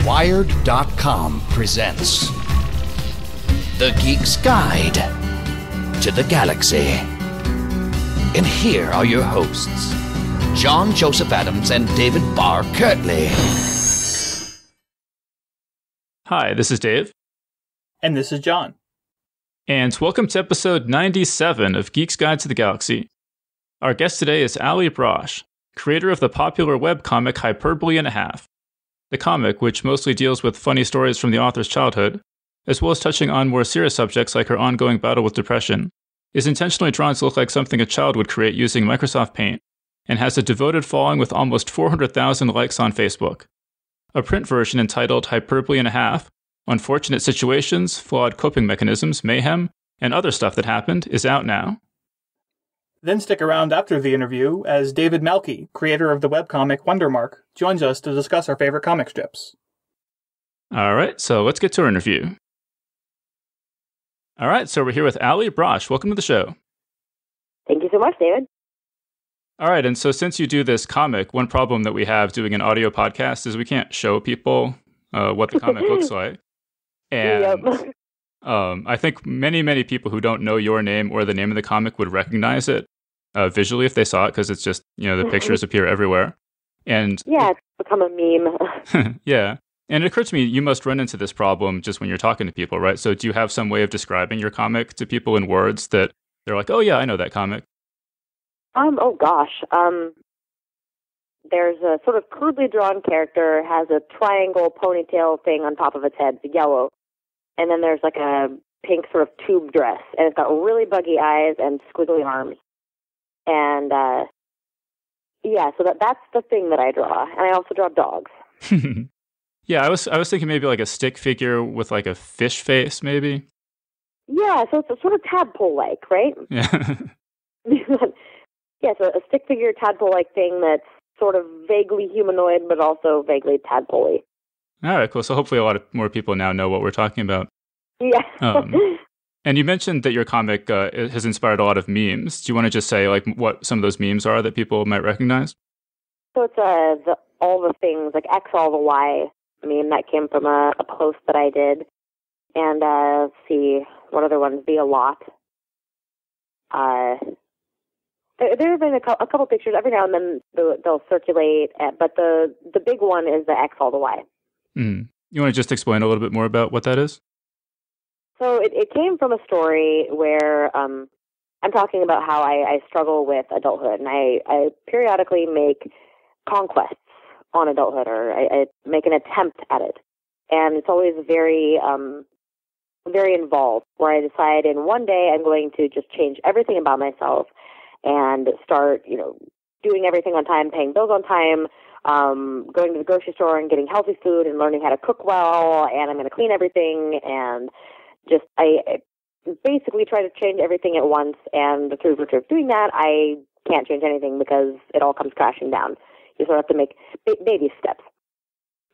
Wired.com presents The Geek's Guide to the Galaxy. And here are your hosts, John Joseph Adams and David Barr Kirtley. Hi, this is Dave. And this is John. And welcome to episode 97 of Geek's Guide to the Galaxy. Our guest today is Allie Brosh, creator of the popular webcomic Hyperbole and a Half. The comic, which mostly deals with funny stories from the author's childhood, as well as touching on more serious subjects like her ongoing battle with depression, is intentionally drawn to look like something a child would create using Microsoft Paint, and has a devoted following with almost 400,000 likes on Facebook. A print version entitled Hyperbole and a Half, Unfortunate Situations, Flawed Coping Mechanisms, Mayhem, and Other Stuff That Happened, is out now. Then stick around after the interview as David Malky, creator of the webcomic Wondermark, joins us to discuss our favorite comic strips. All right, so let's get to our interview. All right, so we're here with Allie Brosh. Welcome to the show. Thank you so much, David. All right, and so since you do this comic, one problem that we have doing an audio podcast is we can't show people what the comic looks like. And Yep. I think many people who don't know your name or the name of the comic would recognize it visually if they saw it, because it's just, the pictures appear everywhere. And Yeah, it's become a meme. yeah. And it occurred to me, you must run into this problem just when you're talking to people, right? So do you have some way of describing your comic to people in words that they're like, oh yeah, I know that comic? Oh gosh. There's a sort of crudely drawn character, has a triangle ponytail thing on top of its head, it's yellow. And then there's like a pink sort of tube dress, and it's got really buggy eyes and squiggly arms. And yeah, so that's the thing that I draw. And I also draw dogs. Yeah, I was thinking maybe like a stick figure with like a fish face, maybe. Yeah, so it's a sort of tadpole-like, right? Yeah. Yeah, so a stick figure tadpole-like thing that's sort of vaguely humanoid, but also vaguely tadpole-y. All right, cool. So hopefully a lot of more people now know what we're talking about. Yeah. And you mentioned that your comic has inspired a lot of memes. Do you want to just say like what some of those memes are that people might recognize? So it's all the things, like X all the Y meme that came from a post that I did. And let's see, what other ones? The Alot. There have been a couple pictures. Every now and then they'll circulate, but the big one is the X all the Y. Mm. You want to just explain a little bit more about what that is? So it came from a story where I'm talking about how I struggle with adulthood, and I periodically make conquests on adulthood, or I make an attempt at it. And it's always very, very involved, where I decide in one day I'm going to just change everything about myself and start, doing everything on time, paying bills on time, going to the grocery store and getting healthy food and learning how to cook well, and I'm going to clean everything, and just I basically try to change everything at once, and through virtue of doing that, I can't change anything because it all comes crashing down. You sort of have to make baby steps.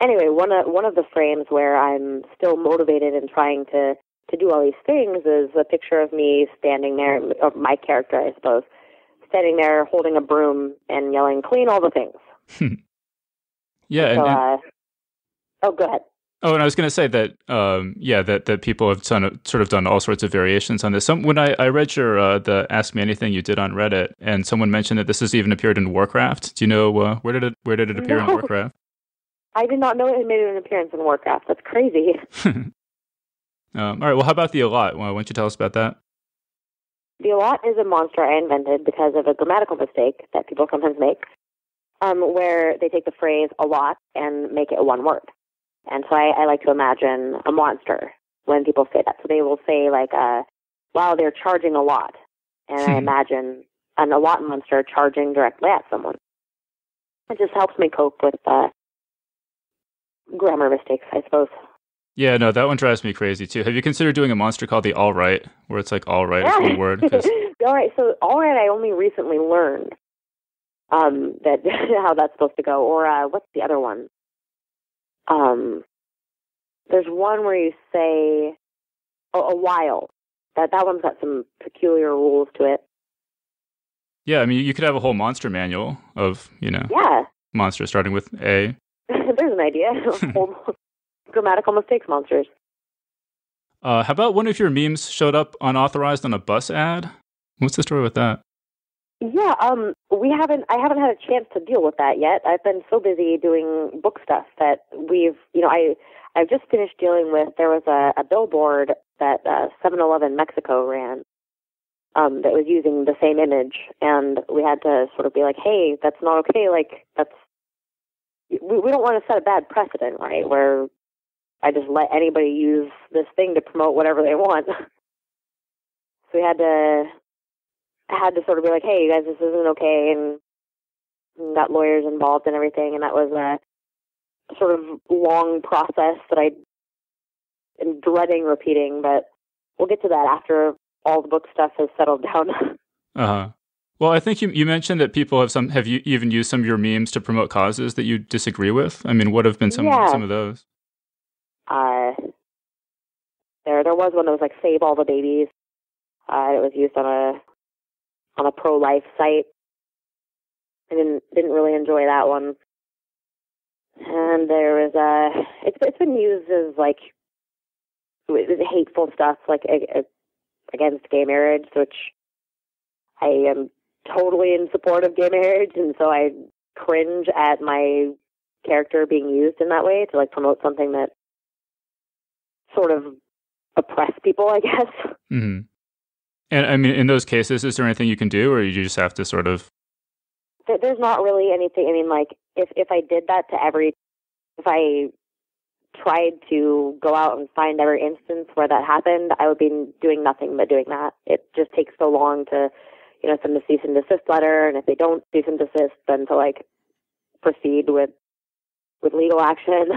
Anyway, one of the frames where I'm still motivated and trying to do all these things is a picture of me standing there, or my character, I suppose, standing there holding a broom and yelling, "Clean all the things." Yeah. So, oh, go ahead. Oh, and I was going to say that, that people have done all sorts of variations on this. When I read your the Ask Me Anything you did on Reddit, and someone mentioned that this has even appeared in Warcraft. Do you know where did it appear in Warcraft? I did not know it had made an appearance in Warcraft. That's crazy. All right. Well, how about the Alot? Why don't you tell us about that? The Alot is a monster I invented because of a grammatical mistake that people sometimes make, where they take the phrase a lot and make it one word. And so I like to imagine a monster when people say that. So they will say like, wow, they're charging a lot. And I imagine an Alot monster charging directly at someone. It just helps me cope with grammar mistakes, I suppose. Yeah, no, that one drives me crazy too. Have you considered doing a monster called the All Right, where it's like all right is one word? All right, so all right, I only recently learned that how that's supposed to go. Or what's the other one? There's one where you say a while. That one's got some peculiar rules to it. Yeah, I mean, you could have a whole monster manual of, Yeah. monsters starting with A. There's an idea. grammatical mistakes monsters. How about one of your memes showed up unauthorized on a bus ad? What's the story with that? Yeah, I haven't had a chance to deal with that yet. I've been so busy doing book stuff that I've just finished dealing with, there was a billboard that 7-Eleven Mexico ran that was using the same image, and we had to sort of be like, hey, that's not okay, like, we don't want to set a bad precedent, right, where I just let anybody use this thing to promote whatever they want. So we had to sort of be like, hey, you guys, this isn't okay, and got lawyers involved and everything, and that was a sort of long process that I am dreading repeating, but we'll get to that after all the book stuff has settled down. Uh-huh. Well, I think you mentioned that people have you even used some of your memes to promote causes that you disagree with? I mean, what have been some of those? There was one that was like Save All the Babies. It was used on a pro-life site. I didn't really enjoy that one. And there was it's been used as like hateful stuff like against gay marriage, which I am totally in support of gay marriage, and so I cringe at my character being used in that way to like promote something that sort of oppress people, I guess. Mm-hmm. And I mean, in those cases, is there anything you can do, or you just have to sort of? There's not really anything. I mean, like if I did that to if I tried to go out and find every instance where that happened, I would be doing nothing but doing that. It just takes so long to, send a cease and desist letter, and if they don't cease and desist, then to like proceed with legal action.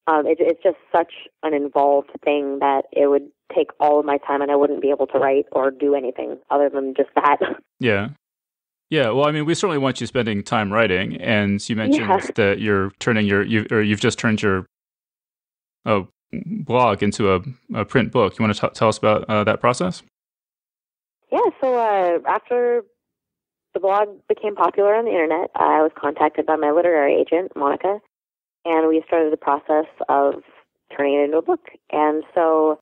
It's just such an involved thing that it would take all of my time, and I wouldn't be able to write or do anything other than just that. Yeah. Yeah, well, I mean, we certainly want you spending time writing, and you mentioned that you've just turned your blog into a print book. You want to tell us about that process? Yeah, so after the blog became popular on the internet, I was contacted by my literary agent, Monica, and we started the process of turning it into a book. And so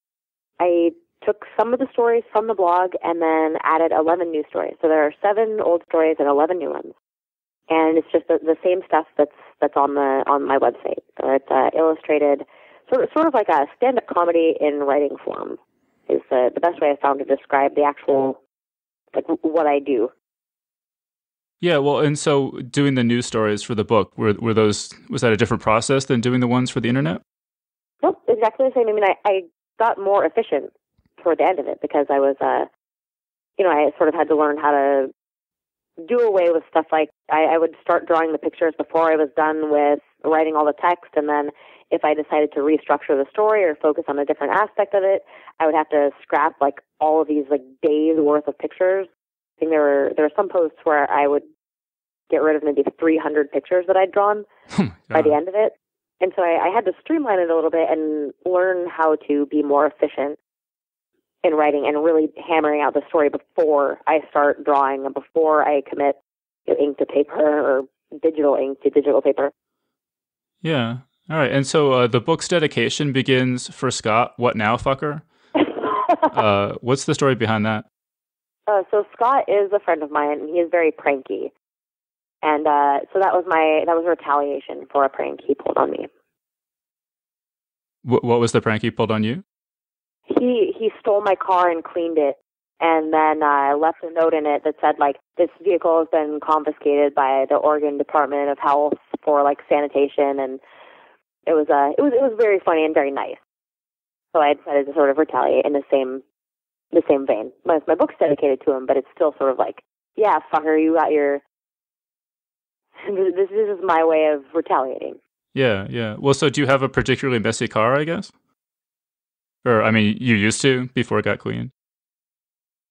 I took some of the stories from the blog and then added 11 new stories. So there are 7 old stories and 11 new ones. And it's just the same stuff that's on my website. It's illustrated, sort of like a stand-up comedy in writing form is the best way I found to describe the actual, like, what I do. Yeah, well, and so doing the news stories for the book, was that a different process than doing the ones for the internet? Nope, exactly the same. I mean, I got more efficient toward the end of it because I was, I sort of had to learn how to do away with stuff like I would start drawing the pictures before I was done with writing all the text, and then if I decided to restructure the story or focus on a different aspect of it, I would have to scrap like all of these like days worth of pictures. I think there were some posts where I would get rid of maybe 300 pictures that I'd drawn by the end of it. And so I had to streamline it a little bit and learn how to be more efficient in writing and really hammering out the story before I start drawing and before I commit ink to paper or digital ink to digital paper. Yeah. All right. And so the book's dedication begins for Scott, what now, fucker? What's the story behind that? So Scott is a friend of mine, and he is very pranky. And so that was retaliation for a prank he pulled on me. What was the prank he pulled on you? He stole my car and cleaned it, and then left a note in it that said, like, this vehicle has been confiscated by the Oregon Department of Health for, like, sanitation, and it was very funny and very nice. So I decided to sort of retaliate in the same vein. My book's dedicated to him, but it's still sort of like, yeah, fucker, you got your... This is my way of retaliating. Yeah, yeah. Well, so do you have a particularly messy car, I guess? Or, I mean, you used to before it got cleaned?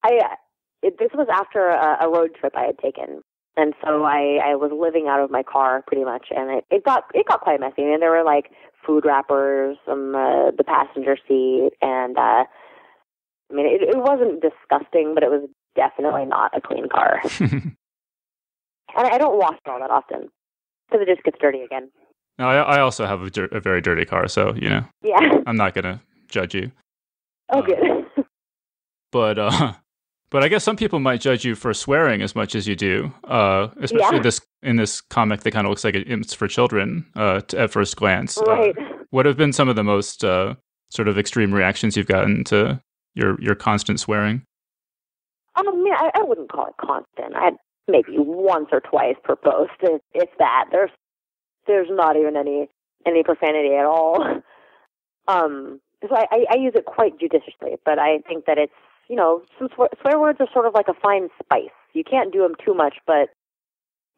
This was after a road trip I had taken. And so I was living out of my car pretty much, and it got quite messy. And there were, like, food wrappers on the passenger seat, and, I mean, it wasn't disgusting, but it was definitely not a clean car. And I don't wash it all that often, because it just gets dirty again. No, I also have a very dirty car, so, Yeah. I'm not going to judge you. Oh, good. But I guess some people might judge you for swearing as much as you do. Especially in this comic that kind of looks like it's for children at first glance. Right. What have been some of the most sort of extreme reactions you've gotten to your constant swearing? I wouldn't call it constant. I had maybe once or twice per post, if that. There's not even any profanity at all. So I use it quite judiciously, but I think that it's, some swear words are sort of like a fine spice. You can't do them too much, but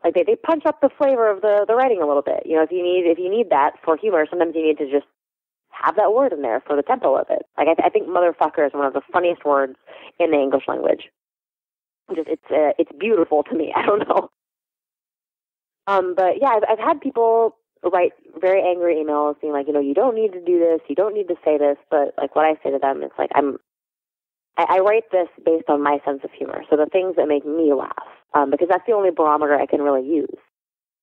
like they punch up the flavor of the writing a little bit. If you need that for humor, sometimes you need to just have that word in there for the tempo of it. Like I think motherfucker is one of the funniest words in the English language. It's beautiful to me. I don't know. But yeah, I've had people write very angry emails being like, you don't need to do this, you don't need to say this, but like what I say to them, it's like I write this based on my sense of humor. So the things that make me laugh, because that's the only barometer I can really use.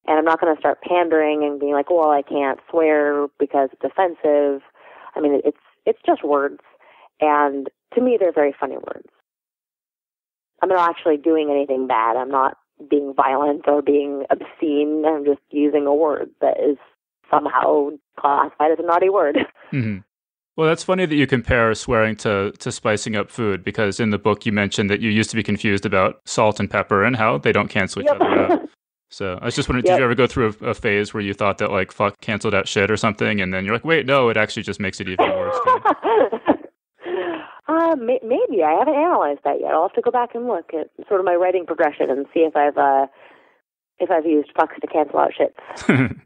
And I'm not going to start pandering and being like, well, I can't swear because it's offensive. I mean, it's just words. And to me, they're very funny words. I'm not actually doing anything bad. I'm not being violent or being obscene. I'm just using a word that is somehow classified as a naughty word. Mm-hmm. Well, that's funny that you compare swearing to spicing up food, because in the book you mentioned that you used to be confused about salt and pepper and how they don't cancel each other out. So I was just wondering, did you ever go through a phase where you thought that like fuck canceled out shit or something, and then you're like, wait, no, it actually just makes it even worse? Maybe. I haven't analyzed that yet. I'll have to go back and look at sort of my writing progression and see if I've used fucks to cancel out shits.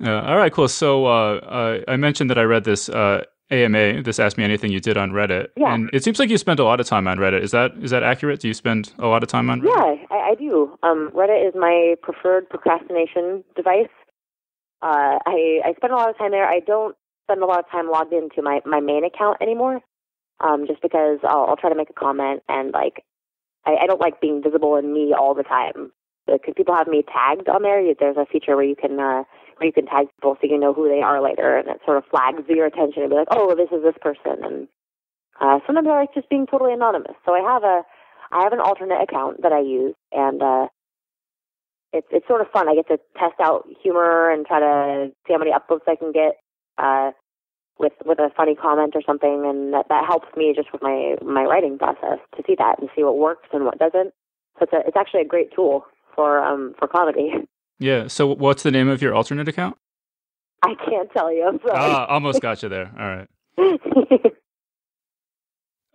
All right, cool. So I mentioned that I read this AMA, this Ask Me Anything you did on Reddit. Yeah. And it seems like you spend a lot of time on Reddit. Is that accurate? Do you spend a lot of time on Reddit? Yeah, I do. Reddit is my preferred procrastination device. I spend a lot of time there. I don't spend a lot of time logged into my main account anymore, just because I'll try to make a comment, and like I don't like being visible in me all the time. Because people have me tagged on there. There's a feature where you can tag people so you know who they are later, and it sort of flags your attention and be like, oh, this is this person. And sometimes I like just being totally anonymous. So I have an alternate account that I use, and it's sort of fun. I get to test out humor and try to see how many upvotes I can get with a funny comment or something, and that helps me just with my writing process to see that and see what works and what doesn't. So it's actually a great tool for comedy. Yeah. So what's the name of your alternate account? I can't tell you. I'm sorry. Almost got you there. All right.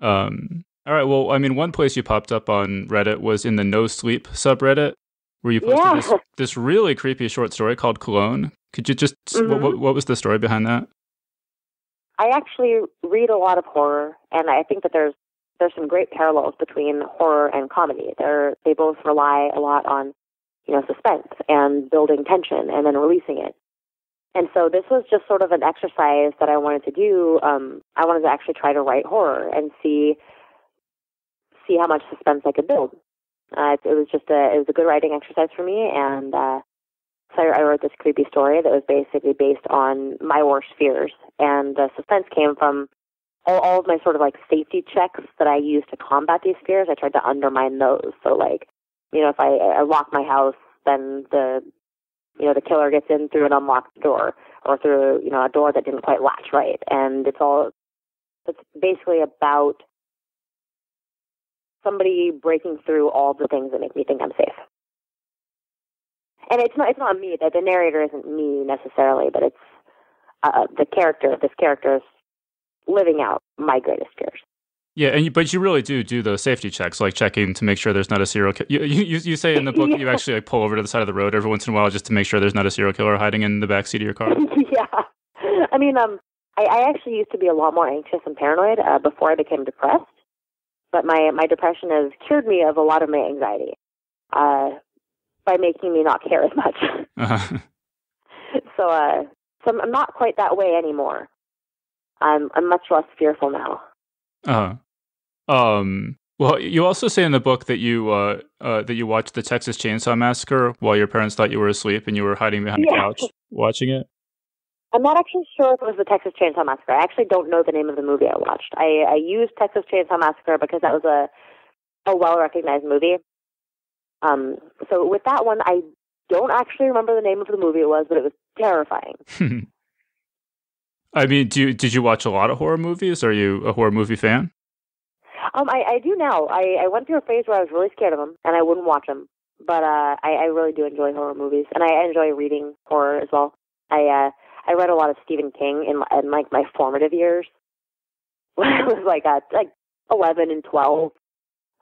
All right. Well, I mean, one place you popped up on Reddit was in the No Sleep subreddit, where you posted this really creepy short story called Cologne. Could you just what was the story behind that? I actually read a lot of horror, and I think that there's some great parallels between horror and comedy. They both rely a lot on, suspense and building tension and then releasing it. And so this was just sort of an exercise that I wanted to do. I wanted to actually try to write horror and see how much suspense I could build. It was a good writing exercise for me, and so I wrote this creepy story that was basically based on my worst fears. And the suspense came from all of my sort of like safety checks that I use to combat these fears. I tried to undermine those. So like, if I lock my house, then the killer gets in through an unlocked door, or through, a door that didn't quite latch right. And it's basically about somebody breaking through all the things that make me think I'm safe. And it's not me. The narrator isn't me necessarily, but it's this character is living out my greatest fears. Yeah, but you really do those safety checks, like checking to make sure there's not a serial killer. You say in the book that you actually like pull over to the side of the road every once in a while just to make sure there's not a serial killer hiding in the backseat of your car. Yeah. I mean, I actually used to be a lot more anxious and paranoid before I became depressed. But my depression has cured me of a lot of my anxiety by making me not care as much. Uh-huh. So I'm not quite that way anymore. I'm much less fearful now. Well, you also say in the book that you watched the Texas Chainsaw Massacre while your parents thought you were asleep and you were hiding behind a couch watching it. I'm not actually sure if it was the Texas Chainsaw Massacre. I actually don't know the name of the movie I watched. I used Texas Chainsaw Massacre because that was a well-recognized movie. So with that one, I don't actually remember the name of the movie it was, but it was terrifying. I mean, did you watch a lot of horror movies? Are you a horror movie fan? I do now. I went through a phase where I was really scared of them, and I wouldn't watch them. But I really do enjoy horror movies, and I enjoy reading horror as well. I read a lot of Stephen King in like my formative years. When I was like 11 and 12,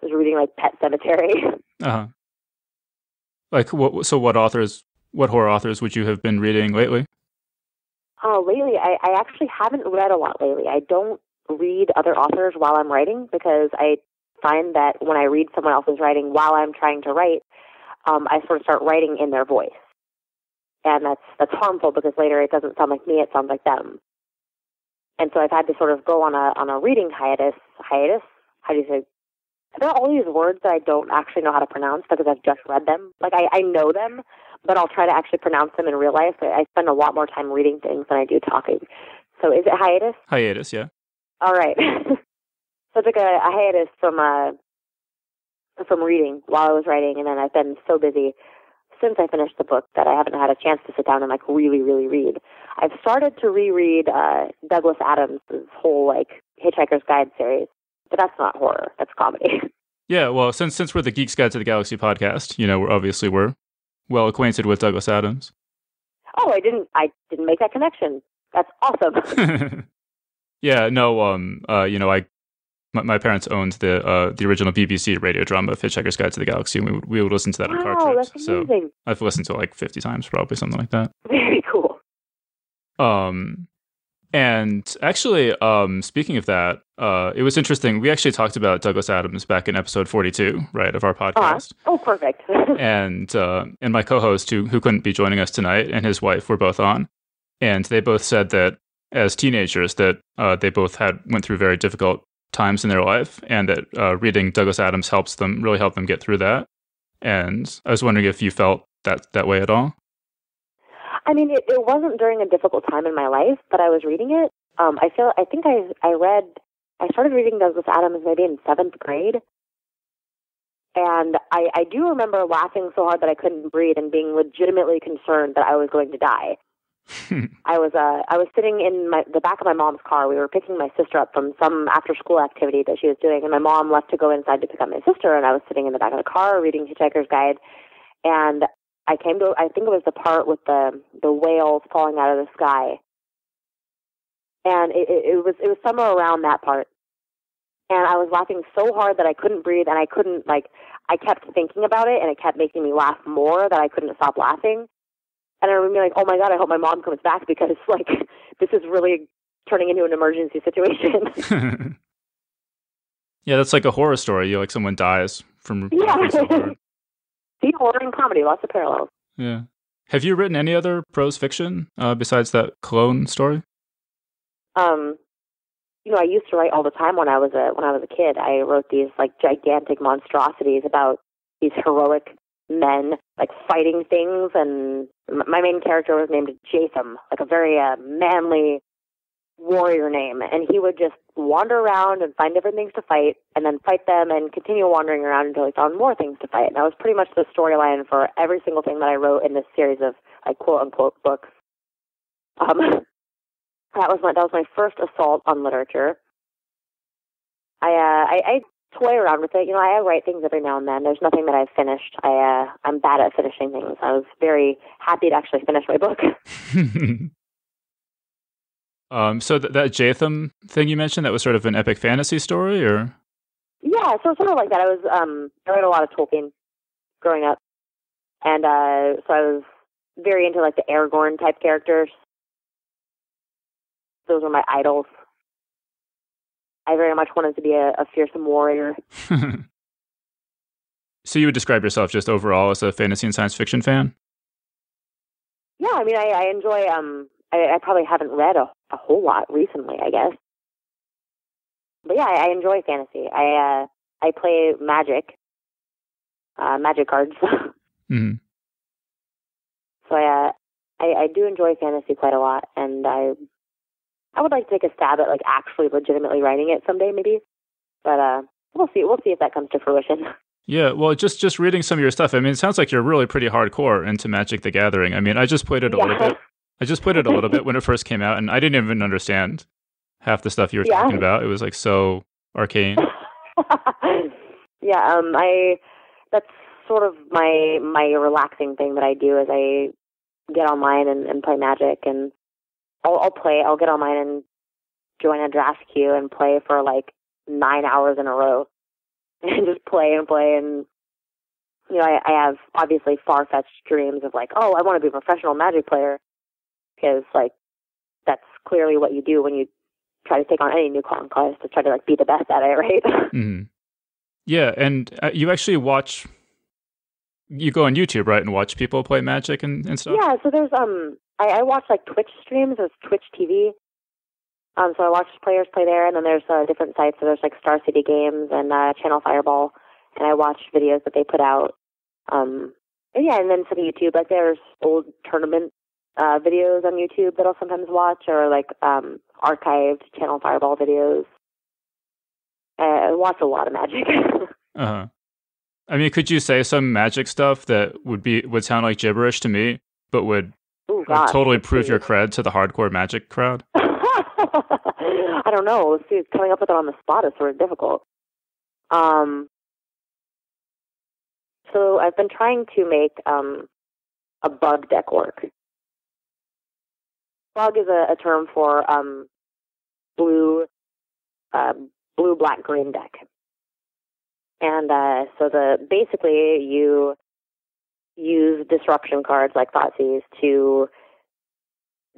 I was reading like Pet Sematary. Like what horror authors would you have been reading lately? Lately, I actually haven't read a lot lately. I don't read other authors while I'm writing because I find that when I read someone else's writing while I'm trying to write, I sort of start writing in their voice. And that's harmful because later it doesn't sound like me, it sounds like them. And so I've had to sort of go on a reading hiatus. How do you say? There are all these words that I don't actually know how to pronounce because I've just read them. Like I know them, but I'll try to actually pronounce them in real life. I spend a lot more time reading things than I do talking. So is it hiatus? Hiatus, yeah. All right. So I took a hiatus from reading while I was writing, and then I've been so busy since I finished the book that I haven't had a chance to sit down and like really, really read. I've started to reread Douglas Adams' whole like Hitchhiker's Guide series, but that's not horror. That's comedy. Yeah, well, since we're the Geek's Guide to the Galaxy podcast, we're well acquainted with Douglas Adams. Oh, I didn't make that connection. That's awesome. Yeah, no, my parents owned the original BBC radio drama of Hitchhiker's Guide to the Galaxy, and we would listen to that on car trips. That's amazing. So I've listened to it like 50 times, probably something like that. Very cool. And actually, speaking of that, it was interesting. We actually talked about Douglas Adams back in episode 42, right, of our podcast. Oh, perfect. and my co-host, who couldn't be joining us tonight, and his wife were both on, and they both said that as teenagers that they both went through very difficult times in their life, and that reading Douglas Adams really helped them get through that. And I was wondering if you felt that way at all. I mean, it wasn't during a difficult time in my life, but I was reading it. I started reading Douglas Adams maybe in 7th grade. And I do remember laughing so hard that I couldn't breathe and being legitimately concerned that I was going to die. I was sitting in the back of my mom's car. We were picking my sister up from some after-school activity that she was doing, and my mom left to go inside to pick up my sister, and I was sitting in the back of the car reading Hitchhiker's Guide, and I think it was the part with the whales falling out of the sky, and it was somewhere around that part, and I was laughing so hard that I couldn't breathe, and I kept thinking about it, and it kept making me laugh more that I couldn't stop laughing. And I remember being like, oh my God, I hope my mom comes back because like this is really turning into an emergency situation. Yeah, that's like a horror story. Like someone dies from so hard. See, horror and comedy, lots of parallels. Yeah. Have you written any other prose fiction besides that clone story? I used to write all the time when I was a kid. I wrote these like gigantic monstrosities about these heroic men like fighting things, and my main character was named Jatham, like a very manly warrior name, and he would just wander around and find different things to fight and then fight them and continue wandering around until he found more things to fight. And that was pretty much the storyline for every single thing that I wrote in this series of like quote unquote books. That was my first assault on literature. I toy around with it. I write things every now and then. There's nothing that I've finished. I'm bad at finishing things. I was very happy to actually finish my book. So that Jatham thing you mentioned, that was sort of an epic fantasy story, or? Yeah, so sort of like that. I read a lot of Tolkien growing up, and so I was very into like the Aragorn type characters. Those were my idols. I very much wanted to be a fearsome warrior. So you would describe yourself just overall as a fantasy and science fiction fan? Yeah, I mean, I enjoy, I probably haven't read a whole lot recently, I guess. But yeah, I enjoy fantasy. I I play Magic, Magic cards. Mm-hmm. So I do enjoy fantasy quite a lot, and I would like to take a stab at like actually legitimately writing it someday, maybe. But we'll see. We'll see if that comes to fruition. Yeah, well, just reading some of your stuff, I mean, it sounds like you're really pretty hardcore into Magic the Gathering. I mean, I just played it a little bit. I just played it a little bit when it first came out, and I didn't even understand half the stuff you were talking about. It was like so arcane. Yeah, that's sort of my relaxing thing that I do is I get online and play Magic, and I'll get online and join a draft queue and play for like 9 hours in a row and just play, and you know, I have obviously far-fetched dreams of like, oh, I want to be a professional Magic player, because like that's clearly what you do when you try to take on any new conquest, to try to like be the best at it, right? Mm-hmm. Yeah, and you actually you go on YouTube, right, and watch people play Magic and stuff? Yeah, so there's I watch like Twitch streams. There's Twitch TV. So I watch players play there, and then there's different sites. So there's like Star City Games and Channel Fireball, and I watch videos that they put out. And yeah, and then some YouTube. Like there's old tournament videos on YouTube that I'll sometimes watch, or like archived Channel Fireball videos. I watch a lot of Magic. Uh-huh. I mean, could you say some Magic stuff that would sound like gibberish to me, but would totally prove your cred to the hardcore Magic crowd? I don't know. See, coming up with it on the spot is sort of difficult. So I've been trying to make a bug deck work. Bug is a term for blue, black, green deck. And so basically you use disruption cards like Thoughtseize to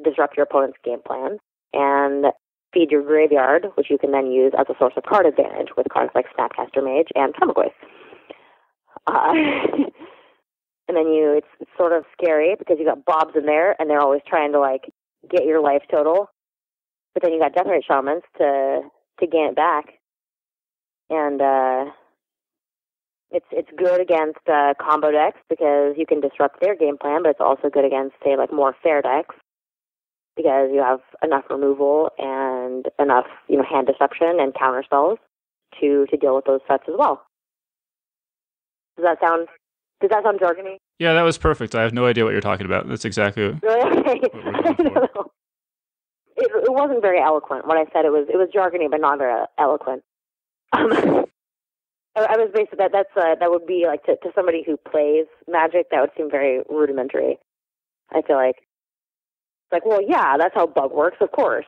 disrupt your opponent's game plan and feed your graveyard, which you can then use as a source of card advantage with cards like Snapcaster Mage and Tarmogoyf. And then it's sort of scary because you got Bobs in there, and they're always trying to like get your life total. But then you got Deathrite Shamans to gain it back, and it's good against combo decks because you can disrupt their game plan, but it's also good against, say, like more fair decks because you have enough removal and enough, hand deception and counter spells to deal with those threats as well. Does that sound jargony? Yeah, that was perfect. I have no idea what you're talking about. That's exactly what we're looking for. It wasn't very eloquent. What I said, it was jargony, but not very eloquent. I was basically that would be like to somebody who plays Magic, that would seem very rudimentary. I feel like well, yeah, that's how bug works, of course.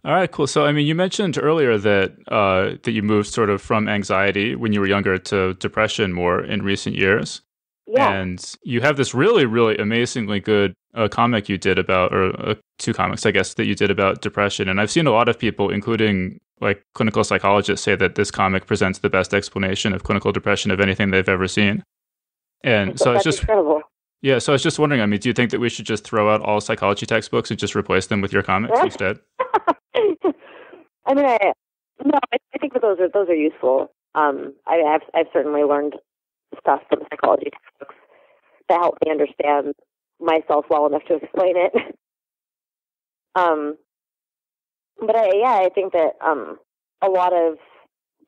All right, cool. So, I mean, you mentioned earlier that you moved sort of from anxiety when you were younger to depression more in recent years. Yeah. And you have this really, really amazingly good comic you did about, or two comics, I guess, that you did about depression. And I've seen a lot of people, including like clinical psychologists, say that this comic presents the best explanation of clinical depression of anything they've ever seen. And so it's just incredible. Yeah, so I was just wondering, I mean, do you think that we should just throw out all psychology textbooks and just replace them with your comics instead? I mean, I think that those are useful. I've certainly learned stuff from psychology textbooks that help me understand myself well enough to explain it. But I think that a lot of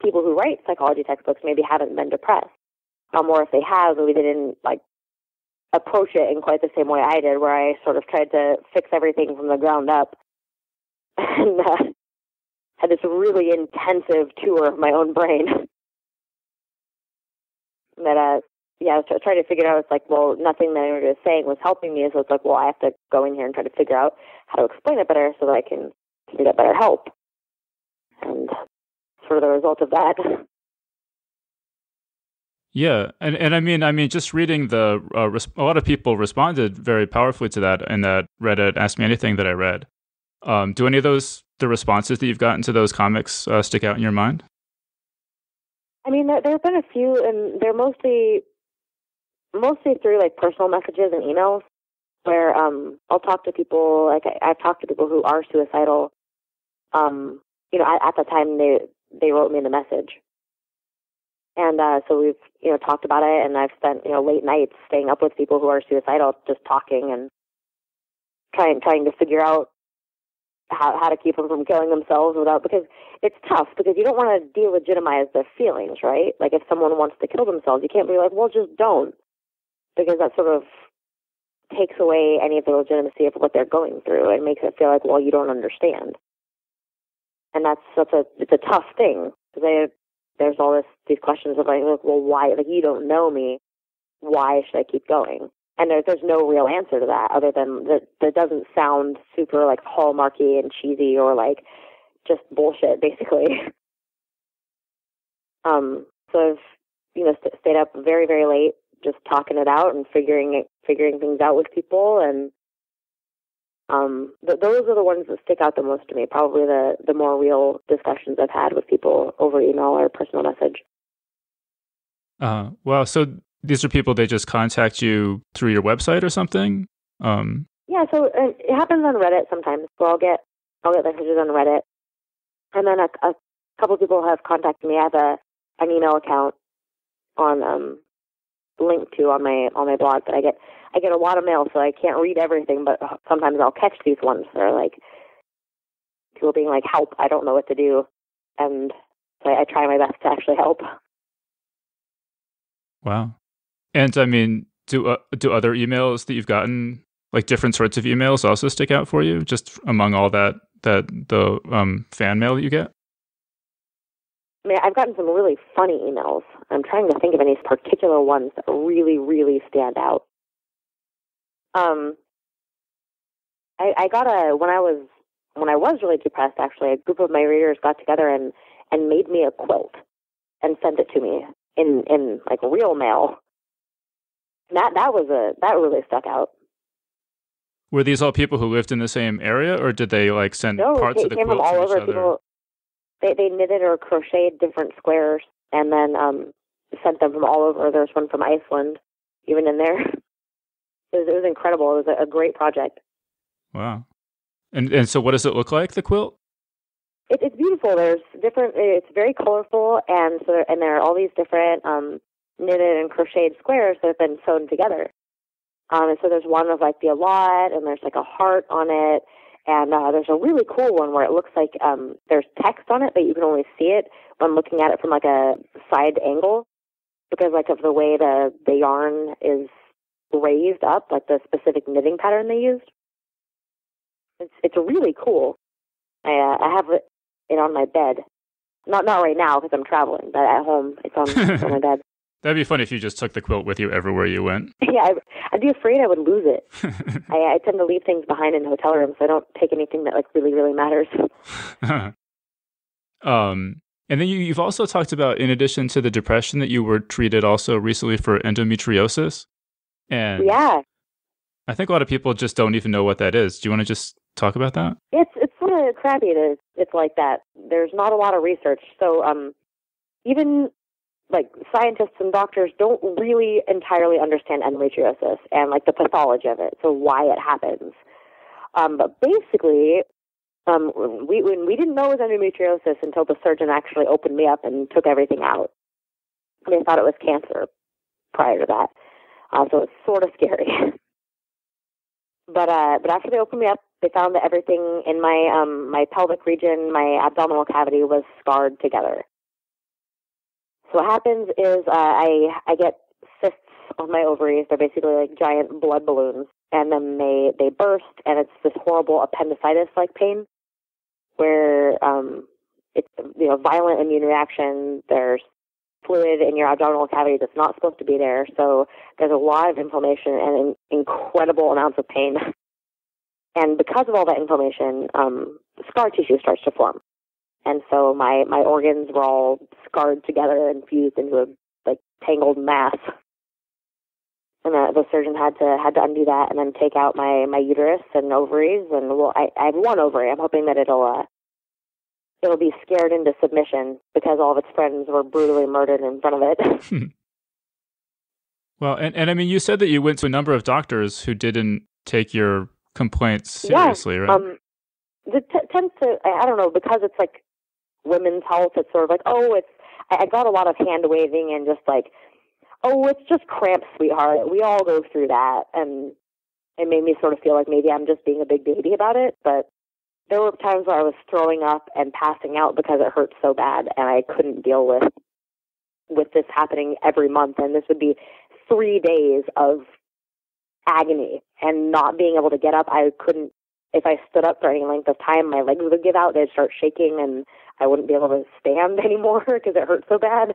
people who write psychology textbooks maybe haven't been depressed, or if they have, maybe they didn't like approach it in quite the same way I did, where I sort of tried to fix everything from the ground up and had this really intensive tour of my own brain. That I was trying to figure out. It's like, well, nothing that anyone was saying was helping me, so it's like, well, I have to go in here and try to figure out how to explain it better so that I can get better help. And sort of the result of that. Yeah, and I mean, just reading a lot of people responded very powerfully to that in that Reddit Ask Me Anything that I read. Do any of the responses that you've gotten to those comics stick out in your mind? I mean, there have been a few, and they're mostly through like personal messages and emails, where I'll talk to people. Like I've talked to people who are suicidal, at the time they wrote me the message. And so we've, talked about it, and I've spent, late nights staying up with people who are suicidal, just talking and trying to figure out how to keep them from killing themselves because it's tough, because you don't want to delegitimize their feelings, right? Like, if someone wants to kill themselves, you can't be like, well, just don't, because that sort of takes away any of the legitimacy of what they're going through and makes it feel like, well, you don't understand. And it's a tough thing, because there's all these questions of like, well, why? Like, you don't know me. Why should I keep going? And there's no real answer to that, other than that doesn't sound super like hallmarky and cheesy or like just bullshit, basically. So I've stayed up very, very late, just talking it out and figuring things out with people, and those are the ones that stick out the most to me. Probably the more real discussions I've had with people over email or personal message. Well, so these are people, they just contact you through your website or something? Yeah, so it happens on Reddit sometimes. So I'll get messages on Reddit, and then a couple people have contacted me. I have an email account on linked to on my blog, but I get a lot of mail, so I can't read everything, but sometimes I'll catch these ones that are like people being like, help, I don't know what to do, and so I try my best to actually help. Wow. And I mean, do other emails that you've gotten, like different sorts of emails, also stick out for you, just among all the fan mail that you get? I mean, I've gotten some really funny emails. I'm trying to think of any particular ones that really, really stand out. I got when I was really depressed, actually, a group of my readers got together and made me a quilt and sent it to me in like real mail. That really stuck out. Were these all people who lived in the same area, or did they like send parts of the quilt from all to over. each other? People, they knitted or crocheted different squares and then sent them from all over. There's one from Iceland, even in there. It was incredible. It was a great project. Wow. And so what does it look like, the quilt? It's beautiful. There's different. It's very colorful, and there are all these different knitted and crocheted squares that have been sewn together. And so there's one of like the Alot, and there's like a heart on it, and there's a really cool one where it looks like there's text on it, but you can only see it when looking at it from like a side angle, because like of the way the yarn is raised up, like the specific knitting pattern they used. It's really cool. I have it on my bed. Not right now because I'm traveling, but at home it's on my bed. That'd be funny if you just took the quilt with you everywhere you went. Yeah, I'd be afraid I would lose it. I tend to leave things behind in hotel rooms, so I don't take anything that like really, really matters. And then you've also talked about, in addition to the depression, that you were treated also recently for endometriosis. And yeah, I think a lot of people just don't even know what that is. Do you want to just talk about that? It's sort of crappy that it's like that. There's not a lot of research, so even like scientists and doctors don't really entirely understand endometriosis and like the pathology of it, so why it happens. But basically, we didn't know it was endometriosis until the surgeon actually opened me up and took everything out. They thought it was cancer prior to that, so it's sort of scary. But after they opened me up, they found that everything in my pelvic region, my abdominal cavity, was scarred together. So what happens is I get cysts on my ovaries. They're basically like giant blood balloons, and then they burst, and it's this horrible appendicitis-like pain where it's violent immune reaction. There's fluid in your abdominal cavity that's not supposed to be there, so there's a lot of inflammation and incredible amounts of pain. And because of all that inflammation, scar tissue starts to form. And so my organs were all scarred together and fused into a like tangled mass. And the surgeon had to undo that and then take out my uterus and ovaries. And well, I have one ovary. I'm hoping that it'll be scared into submission because all of its friends were brutally murdered in front of it. Well, and I mean, you said that you went to a number of doctors who didn't take your complaints seriously, right? It tends to, I don't know, because it's like women's health, it's sort of like, I got a lot of hand waving and just like, oh, it's just cramps, sweetheart. We all go through that. And it made me sort of feel like maybe I'm just being a big baby about it. But there were times where I was throwing up and passing out because it hurt so bad, and I couldn't deal with this happening every month. And this would be 3 days of agony and not being able to get up. I couldn't, if I stood up for any length of time, my legs would give out. They'd start shaking, and I wouldn't be able to stand anymore because it hurt so bad.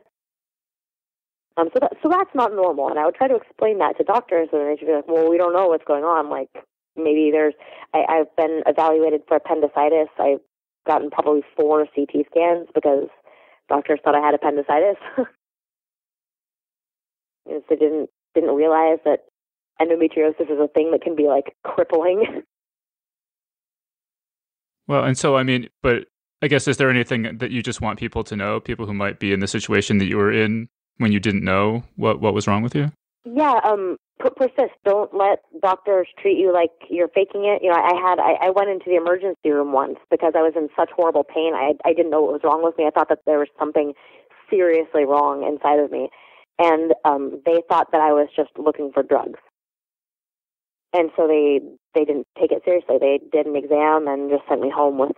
So that's not normal. And I would try to explain that to doctors, and they should be like, well, we don't know what's going on. Like, maybe I've been evaluated for appendicitis. I've gotten probably 4 CT scans because doctors thought I had appendicitis. They didn't realize that endometriosis is a thing that can be like crippling. Well, and so, I mean, but I guess, is there anything that you just want people to know, people who might be in the situation that you were in when you didn't know what was wrong with you? Yeah, persist. Don't let doctors treat you like you're faking it. You know, I went into the emergency room once because I was in such horrible pain. I didn't know what was wrong with me. I thought that there was something seriously wrong inside of me. And they thought that I was just looking for drugs. And so they didn't take it seriously. They did an exam and just sent me home with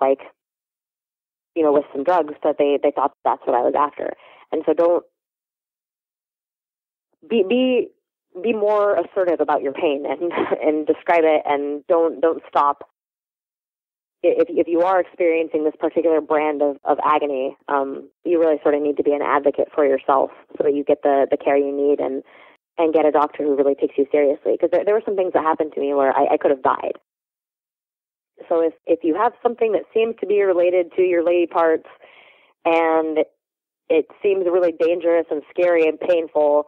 with some drugs that they thought that's what I was after. And so don't be more assertive about your pain and describe it, and don't stop. If you are experiencing this particular brand of agony, you really sort of need to be an advocate for yourself so that you get the care you need and get a doctor who really takes you seriously. Because there were some things that happened to me where I could have died. So if you have something that seems to be related to your lady parts and it seems really dangerous and scary and painful,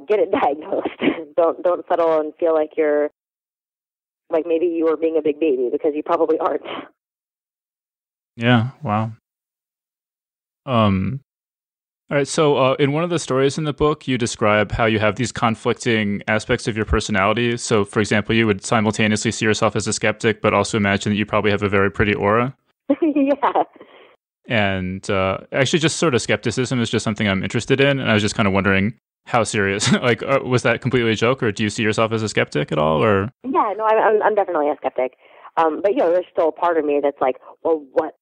get it diagnosed. Don't settle and feel like you're like maybe you are being a big baby, because you probably aren't. Yeah. Wow. All right. So in one of the stories in the book, you describe how you have these conflicting aspects of your personality. So, for example, you would simultaneously see yourself as a skeptic, but also imagine that you probably have a very pretty aura. Yeah. And actually, just sort of skepticism is just something I'm interested in. And I was just kind of wondering how serious, like, was that completely a joke, or do you see yourself as a skeptic at all? Or yeah, no, I'm definitely a skeptic. But there's still a part of me that's like, well, what?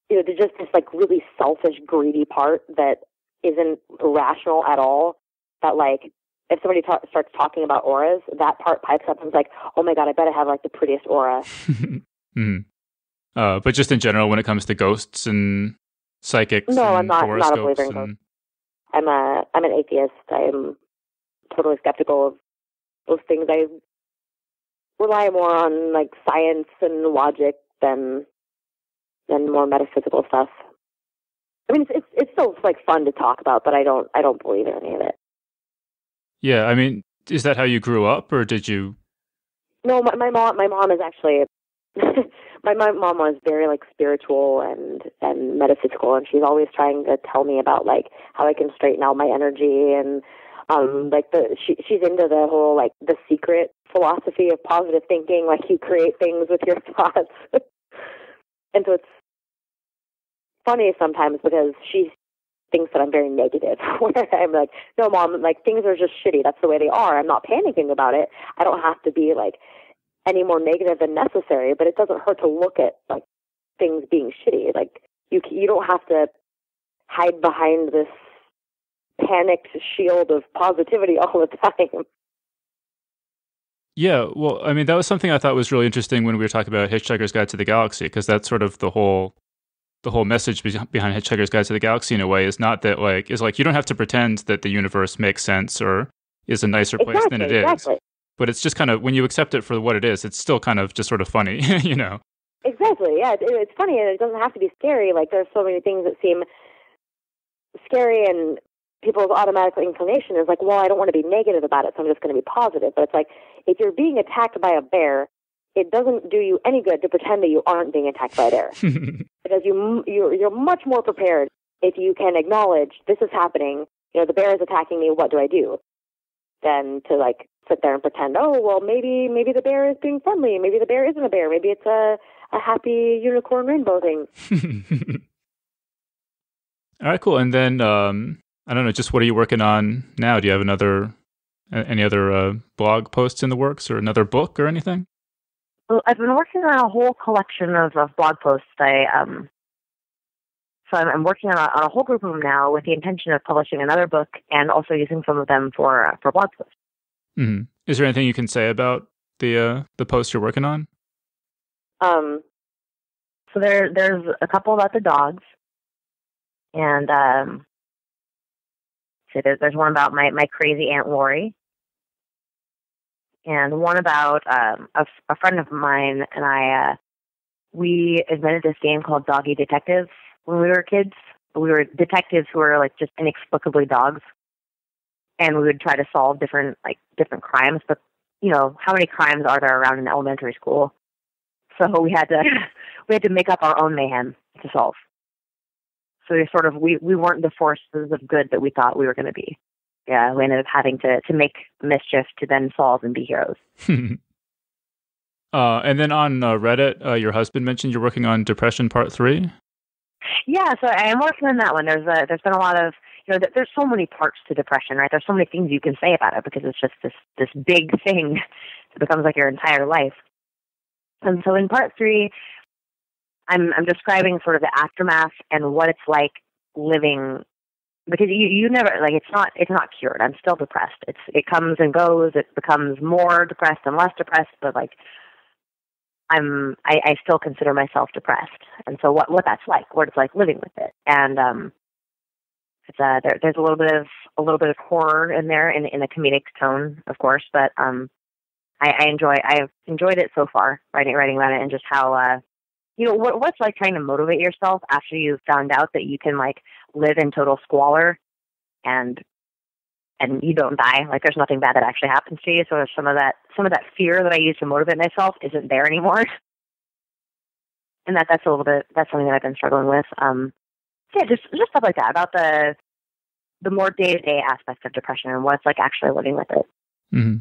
There's just this like really selfish, greedy part that isn't rational at all. That like, if somebody starts talking about auras, that part pipes up and is like, oh my god, I bet I have like the prettiest aura. But just in general, when it comes to ghosts and psychics, no, and I'm not a believer in and ghosts. I'm an atheist. I'm totally skeptical of those things. I rely more on like science and logic than more metaphysical stuff. I mean, it's still like fun to talk about, but I don't believe in any of it. Yeah, I mean, is that how you grew up, or did you? No, my mom is actually my mom was very like spiritual and metaphysical, and she's always trying to tell me about like how I can straighten out my energy, and like she's into the whole like the secret philosophy of positive thinking, like you create things with your thoughts. And so it's funny sometimes because she thinks that I'm very negative, where I'm like, no, Mom, like things are just shitty. That's the way they are. I'm not panicking about it. I don't have to be like any more negative than necessary, but it doesn't hurt to look at like things being shitty. Like you don't have to hide behind this panicked shield of positivity all the time. Yeah, well, I mean, that was something I thought was really interesting when we were talking about Hitchhiker's Guide to the Galaxy, because that's sort of the whole message behind Hitchhiker's Guide to the Galaxy in a way is not that like, is like, you don't have to pretend that the universe makes sense or is a nicer place than it is. Exactly. But it's just kind of, when you accept it for what it is, it's still kind of just sort of funny, you know? Exactly, yeah. It's funny, and it doesn't have to be scary. Like, there's so many things that seem scary, and people's automatic inclination is like, well, I don't want to be negative about it, so I'm just going to be positive. But it's like, if you're being attacked by a bear, it doesn't do you any good to pretend that you aren't being attacked by a bear. Because you're much more prepared if you can acknowledge this is happening, the bear is attacking me, what do I do? Than to like sit there and pretend, oh, well, maybe the bear is being friendly. Maybe the bear isn't a bear. Maybe it's a happy unicorn rainbow thing. All right, cool. And then, I don't know, just what are you working on now? Do you have any other blog posts in the works or another book or anything? Well, I've been working on a whole collection of blog posts. I'm working on a whole group of them now with the intention of publishing another book and also using some of them for blog posts. Mm-hmm. Is there anything you can say about the post you're working on? So there's a couple about the dogs, and so there's one about my crazy Aunt Lori, and one about a friend of mine and I. We invented this game called Doggy Detectives when we were kids. We were detectives who were like just inexplicably dogs, and we would try to solve different crimes. But how many crimes are there around in elementary school? So we had to make up our own mayhem to solve. So we weren't the forces of good that we thought we were going to be. Yeah, we ended up having to make mischief to then solve and be heroes. And then on Reddit, your husband mentioned you're working on Depression Part 3. Yeah, so I am working on that one. There's been a lot of, there's so many parts to depression, right? There's so many things you can say about it because it's just this big thing that becomes like your entire life. And so in Part 3, I'm describing sort of the aftermath and what it's like living, because you never, like, it's not cured. I'm still depressed. It comes and goes. It becomes more depressed and less depressed, but like I still consider myself depressed. And so what that's like, what it's like living with it. And it's there's a little bit of horror in there in a comedic tone, of course, but I've enjoyed it so far, writing about it, and just how what's like trying to motivate yourself after you've found out that you can like live in total squalor and you don't die, like there's nothing bad that actually happens to you. So some of that fear that I used to motivate myself isn't there anymore. And that's something that I've been struggling with. Just stuff like that about the more day-to-day aspects of depression and what it's like actually living with it. Mm-hmm.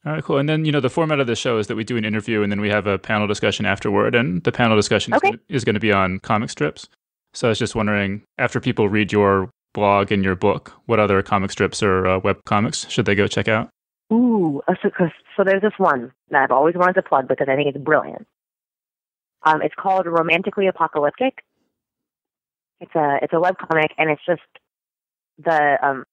All right, cool. And then, the format of the show is that we do an interview and then we have a panel discussion afterward. And the panel discussion is going to be on comic strips. So I was just wondering, after people read your blog and your book, what other comic strips or web comics should they go check out? Ooh, so there's this one that I've always wanted to plug because I think it's brilliant. It's called Romantically Apocalyptic. It's a web comic, and it's just the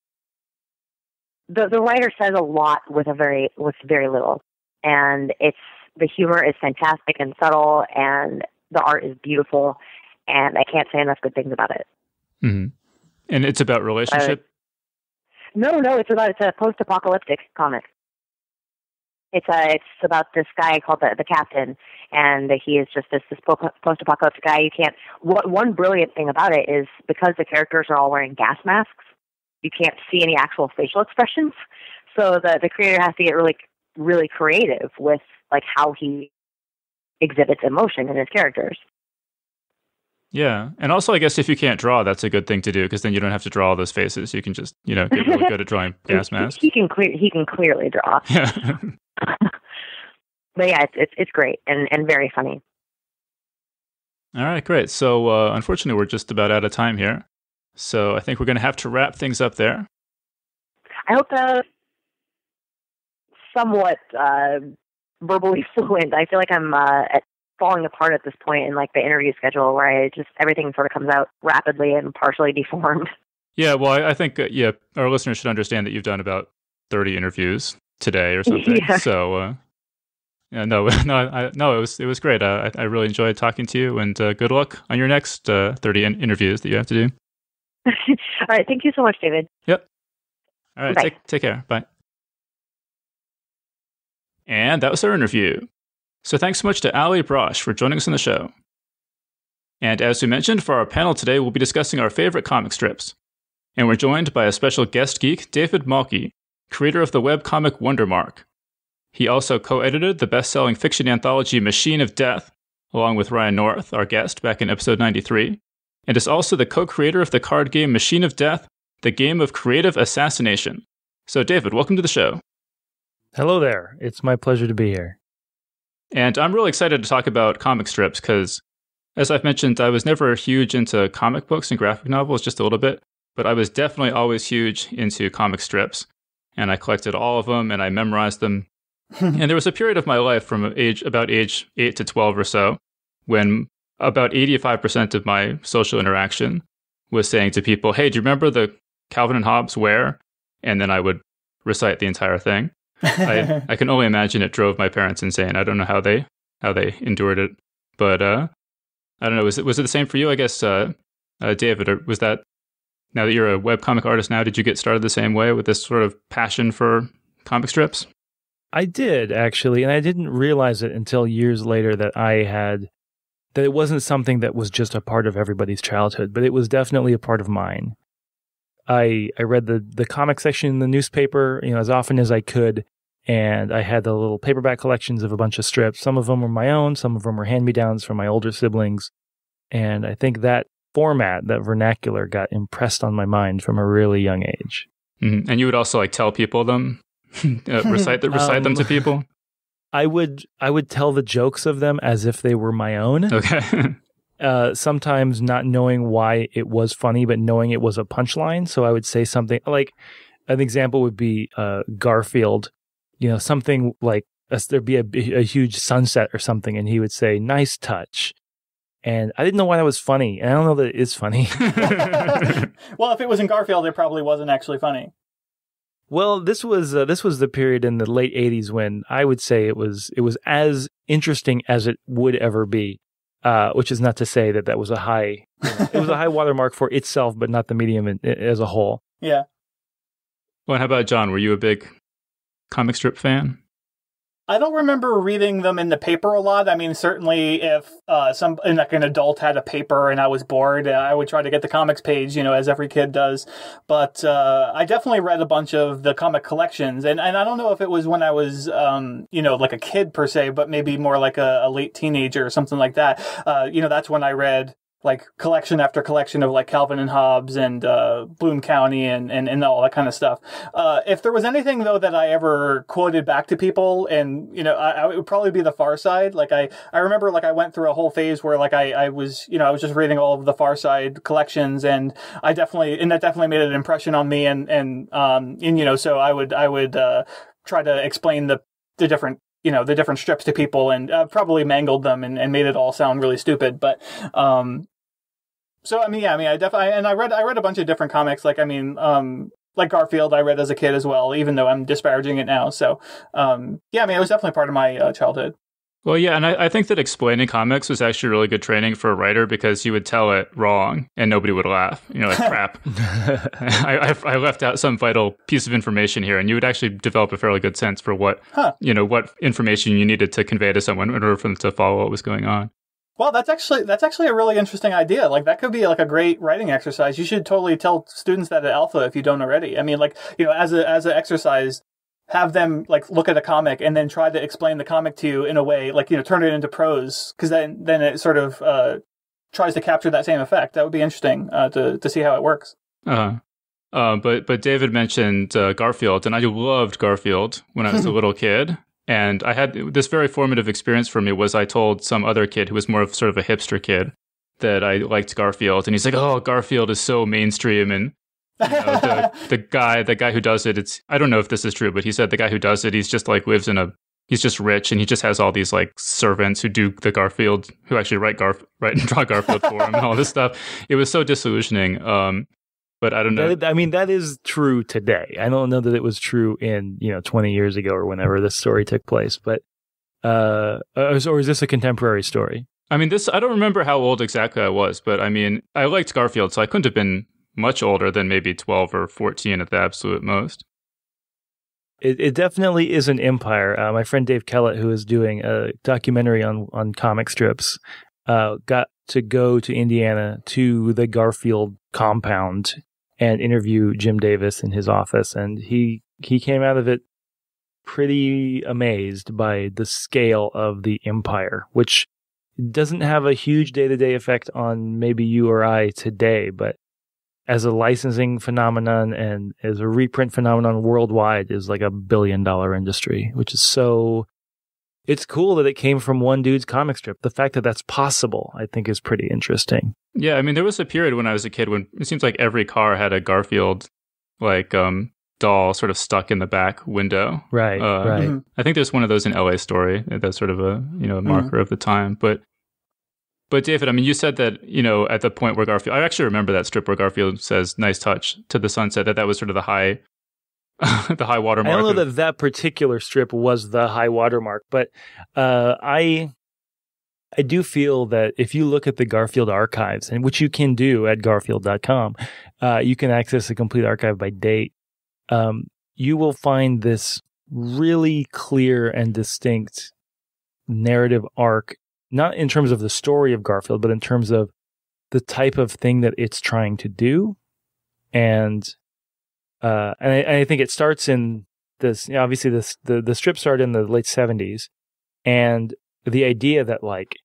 writer says a lot with very little, and the humor is fantastic and subtle, and the art is beautiful, and I can't say enough good things about it. Mm-hmm. And it's about relationship? No, it's a post-apocalyptic comic. It's about this guy called the Captain, and he is just this post-apocalyptic guy. One brilliant thing about it is because the characters are all wearing gas masks, you can't see any actual facial expressions. So the creator has to get really, really creative with like how he exhibits emotion in his characters. Yeah. And also, I guess if you can't draw, that's a good thing to do because then you don't have to draw all those faces. You can just, get really good at drawing gas masks. He can clearly draw. Yeah. But yeah, it's great and very funny. All right, great. So unfortunately, we're just about out of time here. So I think we're going to have to wrap things up there. I hope that's somewhat verbally fluent. I feel like I'm falling apart at this point in like the interview schedule where everything sort of comes out rapidly and partially deformed. Yeah, well, I think our listeners should understand that you've done about 30 interviews today or something. Yeah. So it was great. I really enjoyed talking to you, and good luck on your next 30 interviews that you have to do. All right. Thank you so much, David. Yep. All right. Bye. Take care. Bye. And that was our interview. So thanks so much to Allie Brosh for joining us on the show. And as we mentioned, for our panel today, we'll be discussing our favorite comic strips. And we're joined by a special guest geek, David Malky, creator of the webcomic Wondermark. He also co-edited the best-selling fiction anthology Machine of Death, along with Ryan North, our guest, back in episode 93, and is also the co-creator of the card game Machine of Death, the game of creative assassination. So David, welcome to the show. Hello there. It's my pleasure to be here. And I'm really excited to talk about comic strips because As I've mentioned, I was never huge into comic books and graphic novels, just a little bit, but I was definitely always huge into comic strips. And I collected all of them and I memorized them. And there was a period of my life from about age 8 to 12 or so when about 85% of my social interaction was saying to people, hey, do you remember the Calvin and Hobbes where? And then I would recite the entire thing. I can only imagine it drove my parents insane. I don't know how they endured it. But I don't know, was it the same for you? I guess, David, or was that, now that you're a webcomic artist now, did you get started the same way with this sort of passion for comic strips? I did, actually, and I didn't realize it until years later that it wasn't something that was just a part of everybody's childhood, but it was definitely a part of mine. I read the comic section in the newspaper, as often as I could, and I had the little paperback collections of a bunch of strips. Some of them were my own, some of them were hand-me-downs from my older siblings, and I think that format, that vernacular, got impressed on my mind from a really young age. Mm-hmm. And you would also tell people them, recite them to people? I would tell the jokes of them as if they were my own. Okay. Sometimes not knowing why it was funny, but knowing it was a punchline. So I would say something like, an example would be Garfield, something like there'd be a huge sunset or something, and he would say, nice touch. And I didn't know why that was funny. And I don't know that it is funny. Well, if it was in Garfield, it probably wasn't actually funny. Well, this was the period in the late 80s when I would say it was as interesting as it would ever be, which is not to say that was a high it was a high watermark for itself, but not the medium as a whole. Yeah. Well, and how about John? Were you a big comic strip fan? I don't remember reading them in the paper a lot. I mean, certainly if an adult had a paper and I was bored, I would try to get the comics page, as every kid does. But I definitely read a bunch of the comic collections. And I don't know if it was when I was, like a kid per se, but maybe more like a late teenager or something like that. That's when I read like collection after collection of like Calvin and Hobbes and Bloom County and all that kind of stuff. If there was anything though that I ever quoted back to people, and it would probably be the Far Side. Like I remember like I went through a whole phase where like I was just reading all of the Far Side collections, and that definitely made an impression on me, so I would try to explain the different the different strips to people, and probably mangled them and made it all sound really stupid. But I read a bunch of different comics. Like Garfield, I read as a kid as well, even though I'm disparaging it now. So it was definitely part of my childhood. Well, yeah, and I think that explaining comics was actually really good training for a writer, because you would tell it wrong and nobody would laugh. Like, crap. I left out some vital piece of information here, and you would actually develop a fairly good sense for what information you needed to convey to someone in order for them to follow what was going on. Well, that's actually a really interesting idea. Like that could be like a great writing exercise. You should totally tell students that at Alpha if you don't already. I mean, as an exercise, have them like look at a comic and then try to explain the comic to you in a way, like, turn it into prose, because then it sort of tries to capture that same effect. That would be interesting to see how it works. But David mentioned Garfield, and I loved Garfield when I was a little kid. And I had this very formative experience for me was I told some other kid who was more of sort of a hipster kid that I liked Garfield, and he's like, "Oh, Garfield is so mainstream," and the guy who does it, I don't know if this is true, but he said the guy who does it, he's just like he's just rich, and he just has all these like servants who do the Garfield, who actually write and draw Garfield for him and all this stuff. It was so disillusioning. But I don't know. That is true today. I don't know that it was true in 20 years ago or whenever this story took place. But or is this a contemporary story? I mean, I don't remember how old exactly I was, but I mean, I liked Garfield, so I couldn't have been much older than maybe 12 or 14 at the absolute most. It definitely is an empire. My friend Dave Kellett, who is doing a documentary on comic strips, got to go to Indiana to the Garfield compound and interview Jim Davis in his office, and he came out of it pretty amazed by the scale of the empire, which doesn't have a huge day-to-day effect on maybe you or I today, but as a licensing phenomenon and as a reprint phenomenon worldwide is like $1 billion industry, which is so it's cool that it came from one dude's comic strip. The fact that that's possible, I think, is pretty interesting. Yeah, I mean, there was a period when I was a kid when it seems like every car had a Garfield, like, doll sort of stuck in the back window. Right, right. Mm-hmm. I think there's one of those in LA Story. That's sort of a marker of the time. But David, I mean, you said that, at the point where Garfield, I actually remember that strip where Garfield says "nice touch" to the sunset. That was sort of the high the high watermark. I don't know that particular strip was the high watermark, but I do feel that if you look at the Garfield archives, and which you can do at garfield.com, you can access a complete archive by date. You will find this really clear and distinct narrative arc, not in terms of the story of Garfield, but in terms of the type of thing that it's trying to do. And I think it starts in this, obviously the strip started in the late 70s, and the idea that like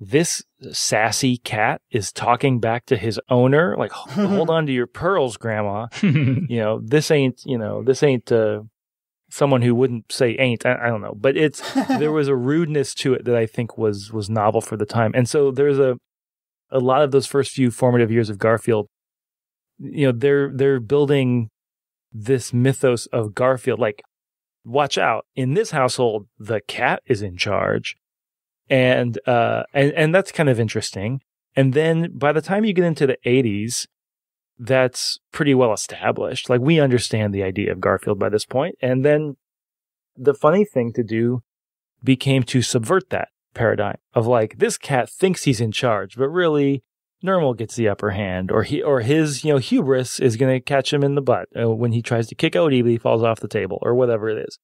this sassy cat is talking back to his owner, like, hold on to your pearls, grandma. This ain't someone who wouldn't say ain't, I don't know, but there was a rudeness to it that I think was novel for the time. And so there's a lot of those first few formative years of Garfield, they're building this mythos of Garfield, like, watch out, in this household, the cat is in charge. And that's kind of interesting. And then by the time you get into the 80s, that's pretty well established. Like, we understand the idea of Garfield by this point. And then the funny thing to do became to subvert that paradigm of like, this cat thinks he's in charge, but really Normal gets the upper hand, or his hubris is going to catch him in the butt when he tries to kick Odie, but he falls off the table, or whatever it is.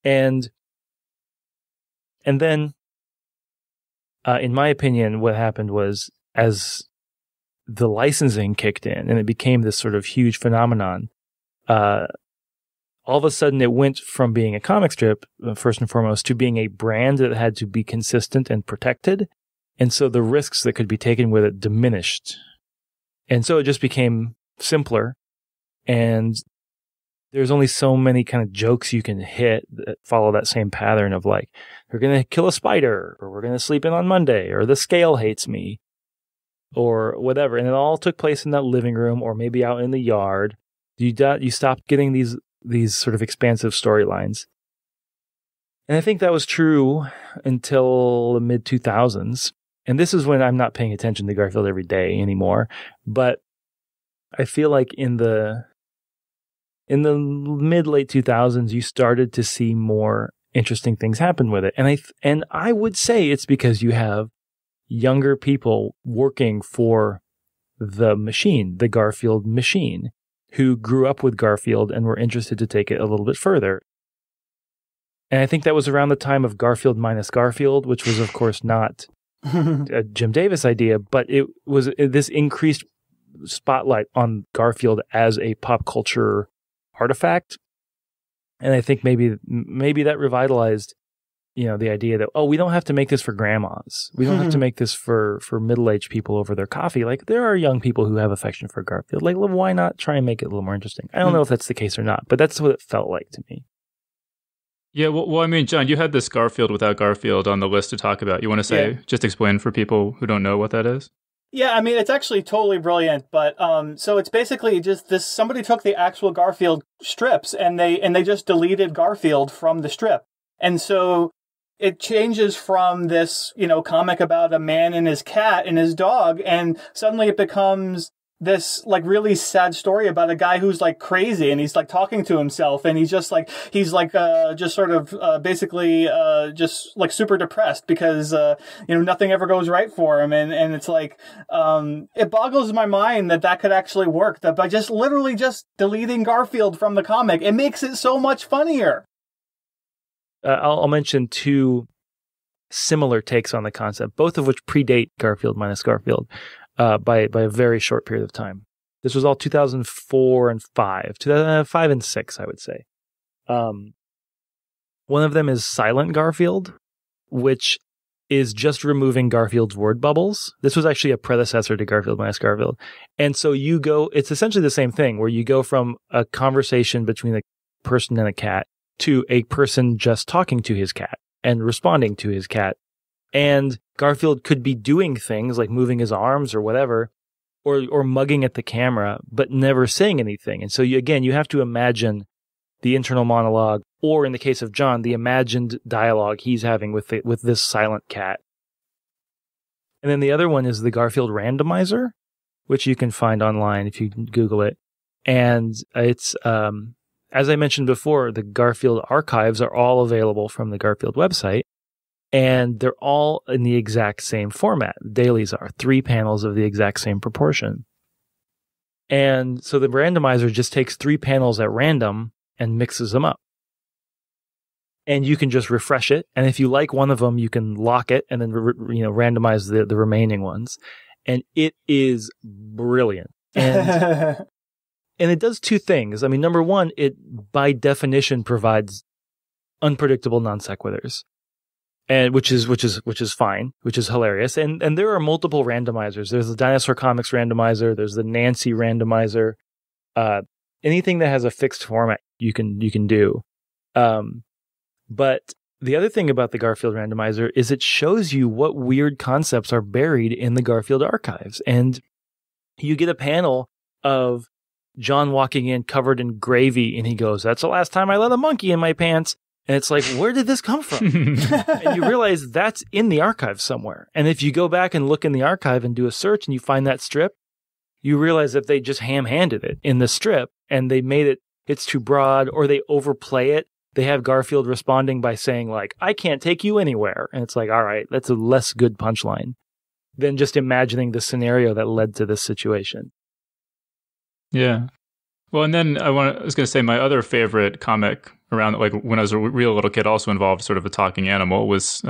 And then, in my opinion, what happened was, as the licensing kicked in and it became this sort of huge phenomenon, all of a sudden it went from being a comic strip, first and foremost, to being a brand that had to be consistent and protected. And so the risks that could be taken with it diminished. And so it just became simpler. And there's only so many kind of jokes you can hit that follow that same pattern of like, we're going to kill a spider, or we're going to sleep in on Monday, or the scale hates me, or whatever. And it all took place in that living room, or maybe out in the yard. You stopped getting these sort of expansive storylines. And I think that was true until the mid 2000s. And this is when I'm not paying attention to Garfield every day anymore. But I feel like in the mid-late 2000s, you started to see more interesting things happen with it. And I would say it's because you have younger people working for the machine, the Garfield machine, who grew up with Garfield and were interested to take it a little bit further. And I think that was around the time of Garfield minus Garfield, which was, of course, not a Jim Davis idea, but it was this increased spotlight on Garfield as a pop culture artifact. And I think maybe that revitalized, the idea that, we don't have to make this for grandmas. We don't have to make this for middle-aged people over their coffee. Like, there are young people who have affection for Garfield. Like, why not try and make it a little more interesting? I don't know if that's the case or not, but that's what it felt like to me. Yeah, well, I mean, John, you had this Garfield without Garfield on the list to talk about. You want to just explain for people who don't know what that is? Yeah, I mean, it's actually totally brilliant, but so it's basically just this: somebody took the actual Garfield strips and they just deleted Garfield from the strip. And so it changes from this, comic about a man and his cat and his dog, and suddenly it becomes this like really sad story about a guy who's like crazy, and he's like talking to himself, and he's just sort of basically just like super depressed because nothing ever goes right for him, and it's like it boggles my mind that could actually work, that by just literally just deleting Garfield from the comic, it makes it so much funnier. I'll mention two similar takes on the concept, both of which predate Garfield minus Garfield by a very short period of time. This was all 2004 and 5, 2005 and 6, I would say. One of them is Silent Garfield, which is just removing Garfield's word bubbles. This was actually a predecessor to Garfield minus Garfield. And so it's essentially the same thing, where you go from a conversation between a person and a cat to a person just talking to his cat. and responding to his cat. And Garfield could be doing things like moving his arms or whatever, or mugging at the camera, but never saying anything. And so you have to imagine the internal monologue, or in the case of John, the imagined dialogue he's having with this silent cat. And then the other one is the Garfield randomizer, which you can find online if you Google it. And it's, as I mentioned before, the Garfield archives are all available from the Garfield website, and they're all in the exact same format. Dailies are 3 panels of the exact same proportion. And so the randomizer just takes 3 panels at random and mixes them up. And you can just refresh it. And if you like one of them, you can lock it and then randomize the remaining ones. And it is brilliant. And and it does 2 things. I mean, number one, it by definition provides unpredictable non sequiturs, and which is fine, which is hilarious. And there are multiple randomizers. There's the Dinosaur Comics randomizer. There's the Nancy randomizer. Anything that has a fixed format, you can do. But the other thing about the Garfield randomizer is it shows you what weird concepts are buried in the Garfield archives. And you get a panel of John walking in covered in gravy, and he goes, "That's the last time I let a monkey in my pants." And it's like, where did this come from? And you realize that's in the archive somewhere. And if you go back and look in the archive and do a search and you find that strip, you realize that they just ham-handed it in the strip, and they made it's too broad, or they overplay it. They have Garfield responding by saying, like, "I can't take you anywhere." And it's like, all right, that's a less good punchline than just imagining the scenario that led to this situation. Yeah. Well, and then I was going to say my other favorite comic around, like when I was a real little kid, also involved sort of a talking animal, was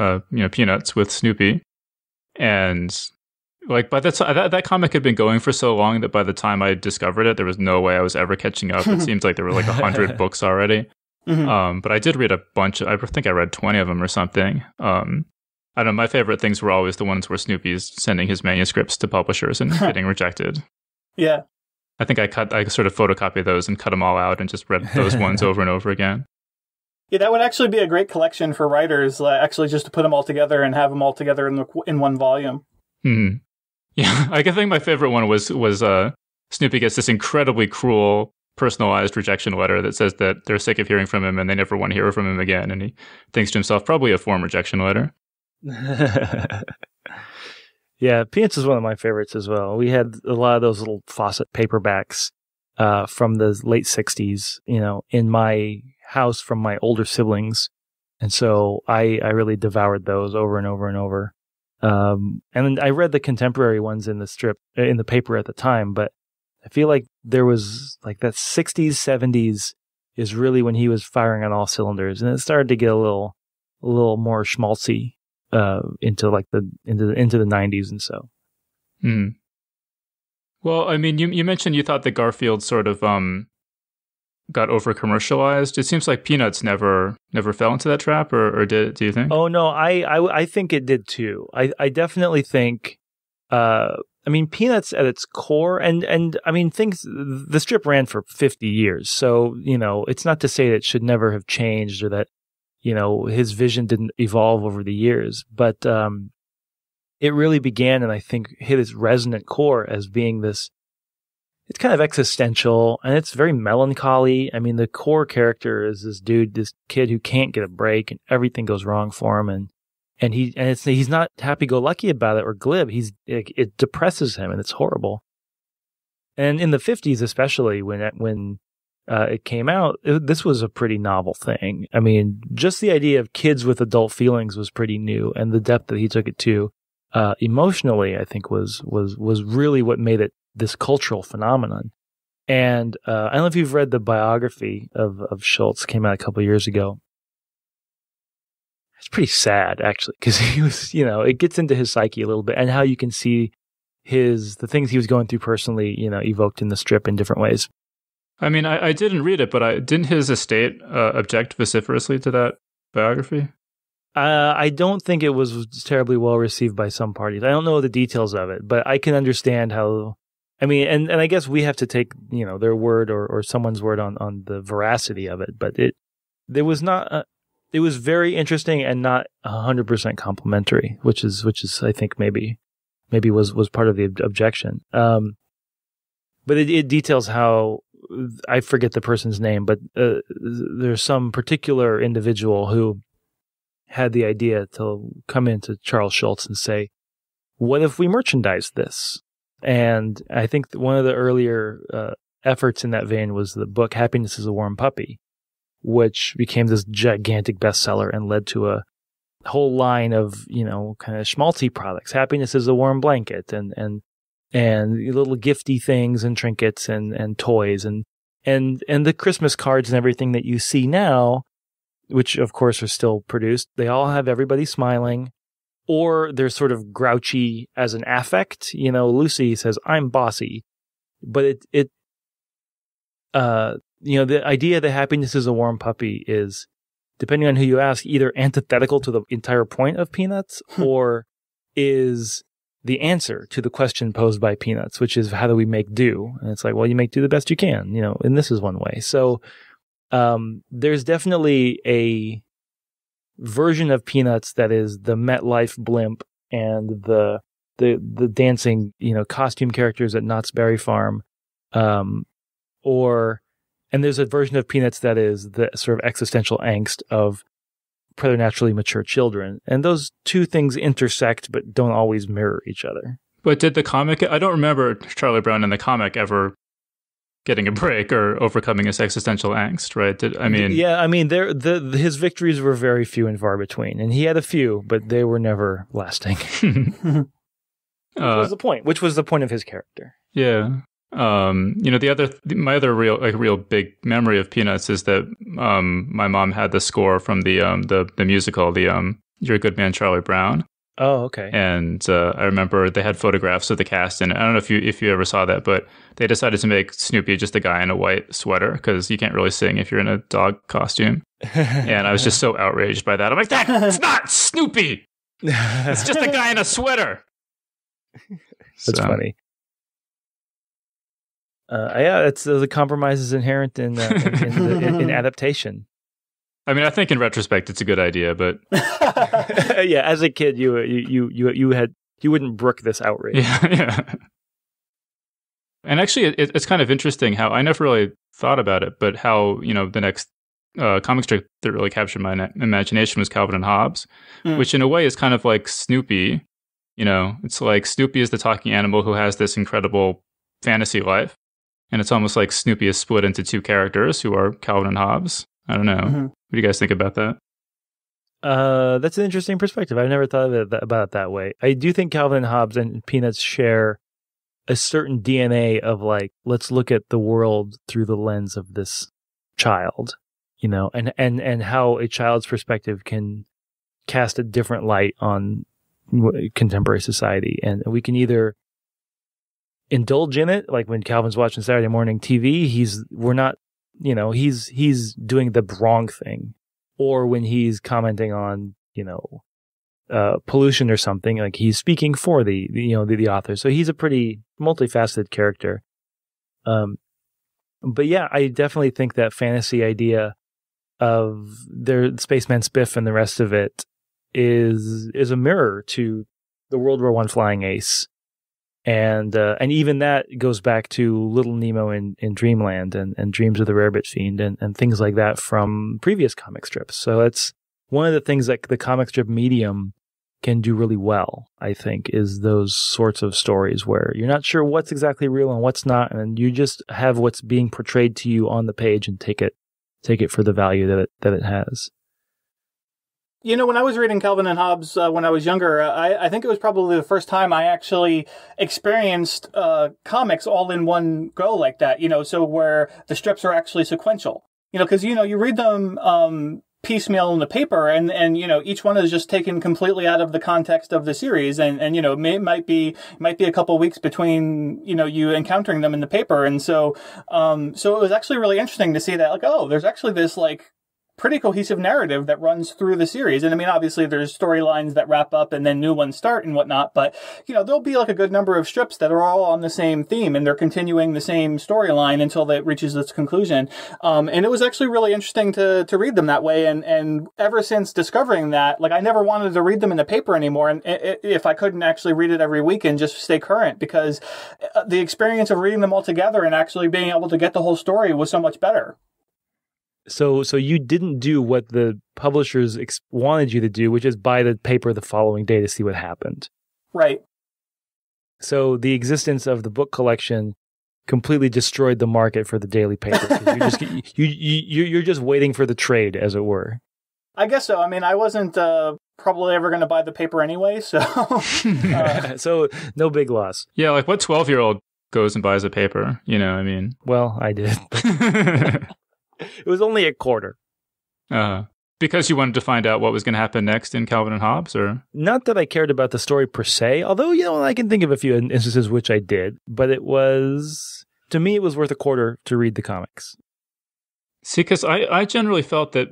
Peanuts with Snoopy. And like by that comic had been going for so long that by the time I discovered it, there was no way I was ever catching up. It seems like there were like 100 books already. Mm-hmm. But I did read a bunch. I think I read 20 of them or something. I don't know. My favorite things were always the ones where Snoopy's sending his manuscripts to publishers and getting rejected. Yeah. I think I sort of photocopied those and cut them all out and just read those ones over and over again. Yeah, that would actually be a great collection for writers, actually just to put them all together and have them all together in one volume. Mm-hmm. Yeah, I think my favorite one was Snoopy gets this incredibly cruel, personalized rejection letter that says that they're sick of hearing from him and they never want to hear from him again. And he thinks to himself, probably a form rejection letter. Yeah, Peanuts is one of my favorites as well. We had a lot of those little Fawcett paperbacks from the late 60s, in my house from my older siblings. And so I really devoured those over and over and over. And I read the contemporary ones in the paper at the time, but I feel like there was like that 60s, 70s is really when he was firing on all cylinders, and it started to get a little more schmaltzy into the 90s and so. Mm. Well, I mean, you mentioned you thought that Garfield sort of got over commercialized. It seems like Peanuts never fell into that trap, or do you think? Oh no, I think it did too. I definitely think. I mean, Peanuts at its core, and I mean, the strip ran for 50 years, so it's not to say that it should never have changed or that his vision didn't evolve over the years, but it really began, and I think hit its resonant core as being this. It's kind of existential, and it's very melancholy. I mean, the core character is this kid who can't get a break, and everything goes wrong for him, and he's not happy-go-lucky about it or glib. It depresses him, and it's horrible. And in the 50s, especially when it came out, this was a pretty novel thing. I mean, just the idea of kids with adult feelings was pretty new, and the depth that he took it to emotionally, I think, was really what made it this cultural phenomenon. And I don't know if you've read the biography of Schultz, came out a couple of years ago. It's pretty sad, actually, because he was, it gets into his psyche a little bit and how you can see the things he was going through personally, evoked in the strip in different ways. I mean, I didn't read it, but didn't his estate object vociferously to that biography? I don't think it was terribly well received by some parties. I don't know the details of it, but I can understand how. I mean, and I guess we have to take their word or someone's word on the veracity of it. But there was not it was very interesting and not 100% complimentary, which is I think maybe was part of the objection. But it details how, I forget the person's name, but there's some particular individual who had the idea to come into Charles Schulz and say, what if we merchandise this? And I think one of the earlier efforts in that vein was the book Happiness is a Warm Puppy, which became this gigantic bestseller and led to a whole line of, kind of schmaltzy products. Happiness is a warm blanket and little gifty things and trinkets and toys and the Christmas cards and everything that you see now, which of course are still produced. They all have everybody smiling, or they're sort of grouchy as an affect. Lucy says, "I'm bossy," but the idea that happiness is a warm puppy is, depending on who you ask, either antithetical to the entire point of Peanuts or is the answer to the question posed by Peanuts, which is, how do we make do? And it's like, well, you make do the best you can, and this is one way. So there's definitely a version of Peanuts that is the MetLife blimp and the dancing, costume characters at Knott's Berry Farm, and there's a version of Peanuts that is the sort of existential angst of preternaturally mature children. And those two things intersect, but don't always mirror each other. But did the comic, I don't remember Charlie Brown in the comic ever getting a break or overcoming his existential angst, right? His victories were very few and far between. And he had a few, but they were never lasting. Which was the point of his character. Yeah. My other real big memory of Peanuts is that my mom had the score from the musical, You're a Good Man, Charlie Brown. Oh, okay. And I remember they had photographs of the cast, and I don't know if you ever saw that, but they decided to make Snoopy just a guy in a white sweater because you can't really sing if you're in a dog costume. And I was just so outraged by that. I'm like, that's not Snoopy. It's just a guy in a sweater. That's funny. It's the compromise is inherent in adaptation. I mean, I think in retrospect it's a good idea, but yeah, as a kid, you wouldn't brook this outrage. Yeah. And actually, it's kind of interesting how I never really thought about it, but how the next comic strip that really captured my imagination was Calvin and Hobbes, which in a way is kind of like Snoopy. It's like Snoopy is the talking animal who has this incredible fantasy life. And it's almost like Snoopy is split into two characters who are Calvin and Hobbes. I don't know. Mm-hmm. What do you guys think about that? That's an interesting perspective. I've never thought about it that way. I do think Calvin and Hobbes and Peanuts share a certain DNA of like, let's look at the world through the lens of this child, and how a child's perspective can cast a different light on contemporary society. And we can either indulge in it, like when Calvin's watching Saturday morning TV, he's doing the wrong thing, or when he's commenting on pollution or something, like he's speaking for the author. So he's a pretty multifaceted character. But yeah, I definitely think that fantasy idea of their Spaceman Spiff and the rest of it is a mirror to the World War I flying ace. And even that goes back to Little Nemo in Dreamland and Dreams of the Rarebit Fiend and things like that from previous comic strips. So it's one of the things that the comic strip medium can do really well, I think, is those sorts of stories where you're not sure what's exactly real and what's not, and you just have what's being portrayed to you on the page and take it for the value that it has. When I was reading Calvin and Hobbes when I was younger, I think it was probably the first time I actually experienced comics all in one go like that, so where the strips are actually sequential, because, you read them piecemeal in the paper and each one is just taken completely out of the context of the series. And it might be a couple of weeks between, you encountering them in the paper. And so it was actually really interesting to see that, like, oh, there's actually this, like, pretty cohesive narrative that runs through the series. And I mean, obviously there's storylines that wrap up and then new ones start and whatnot, but there'll be like a good number of strips that are all on the same theme and they're continuing the same storyline until it reaches its conclusion. And it was actually really interesting to read them that way. And ever since discovering that, like, I never wanted to read them in the paper anymore. And if I couldn't actually read it every week and just stay current, because the experience of reading them all together and actually being able to get the whole story was so much better. So you didn't do what the publishers wanted you to do, which is buy the paper the following day to see what happened. Right. So the existence of the book collection completely destroyed the market for the daily paper. You're just waiting for the trade, as it were. I guess so. I mean, I wasn't probably ever going to buy the paper anyway, so... So no big loss. Yeah, like what 12-year-old goes and buys a paper? I mean... Well, I did. It was only a quarter. Because you wanted to find out what was going to happen next in Calvin and Hobbes, or? Not that I cared about the story per se, although, I can think of a few instances which I did, but to me, it was worth a quarter to read the comics. See, because I generally felt that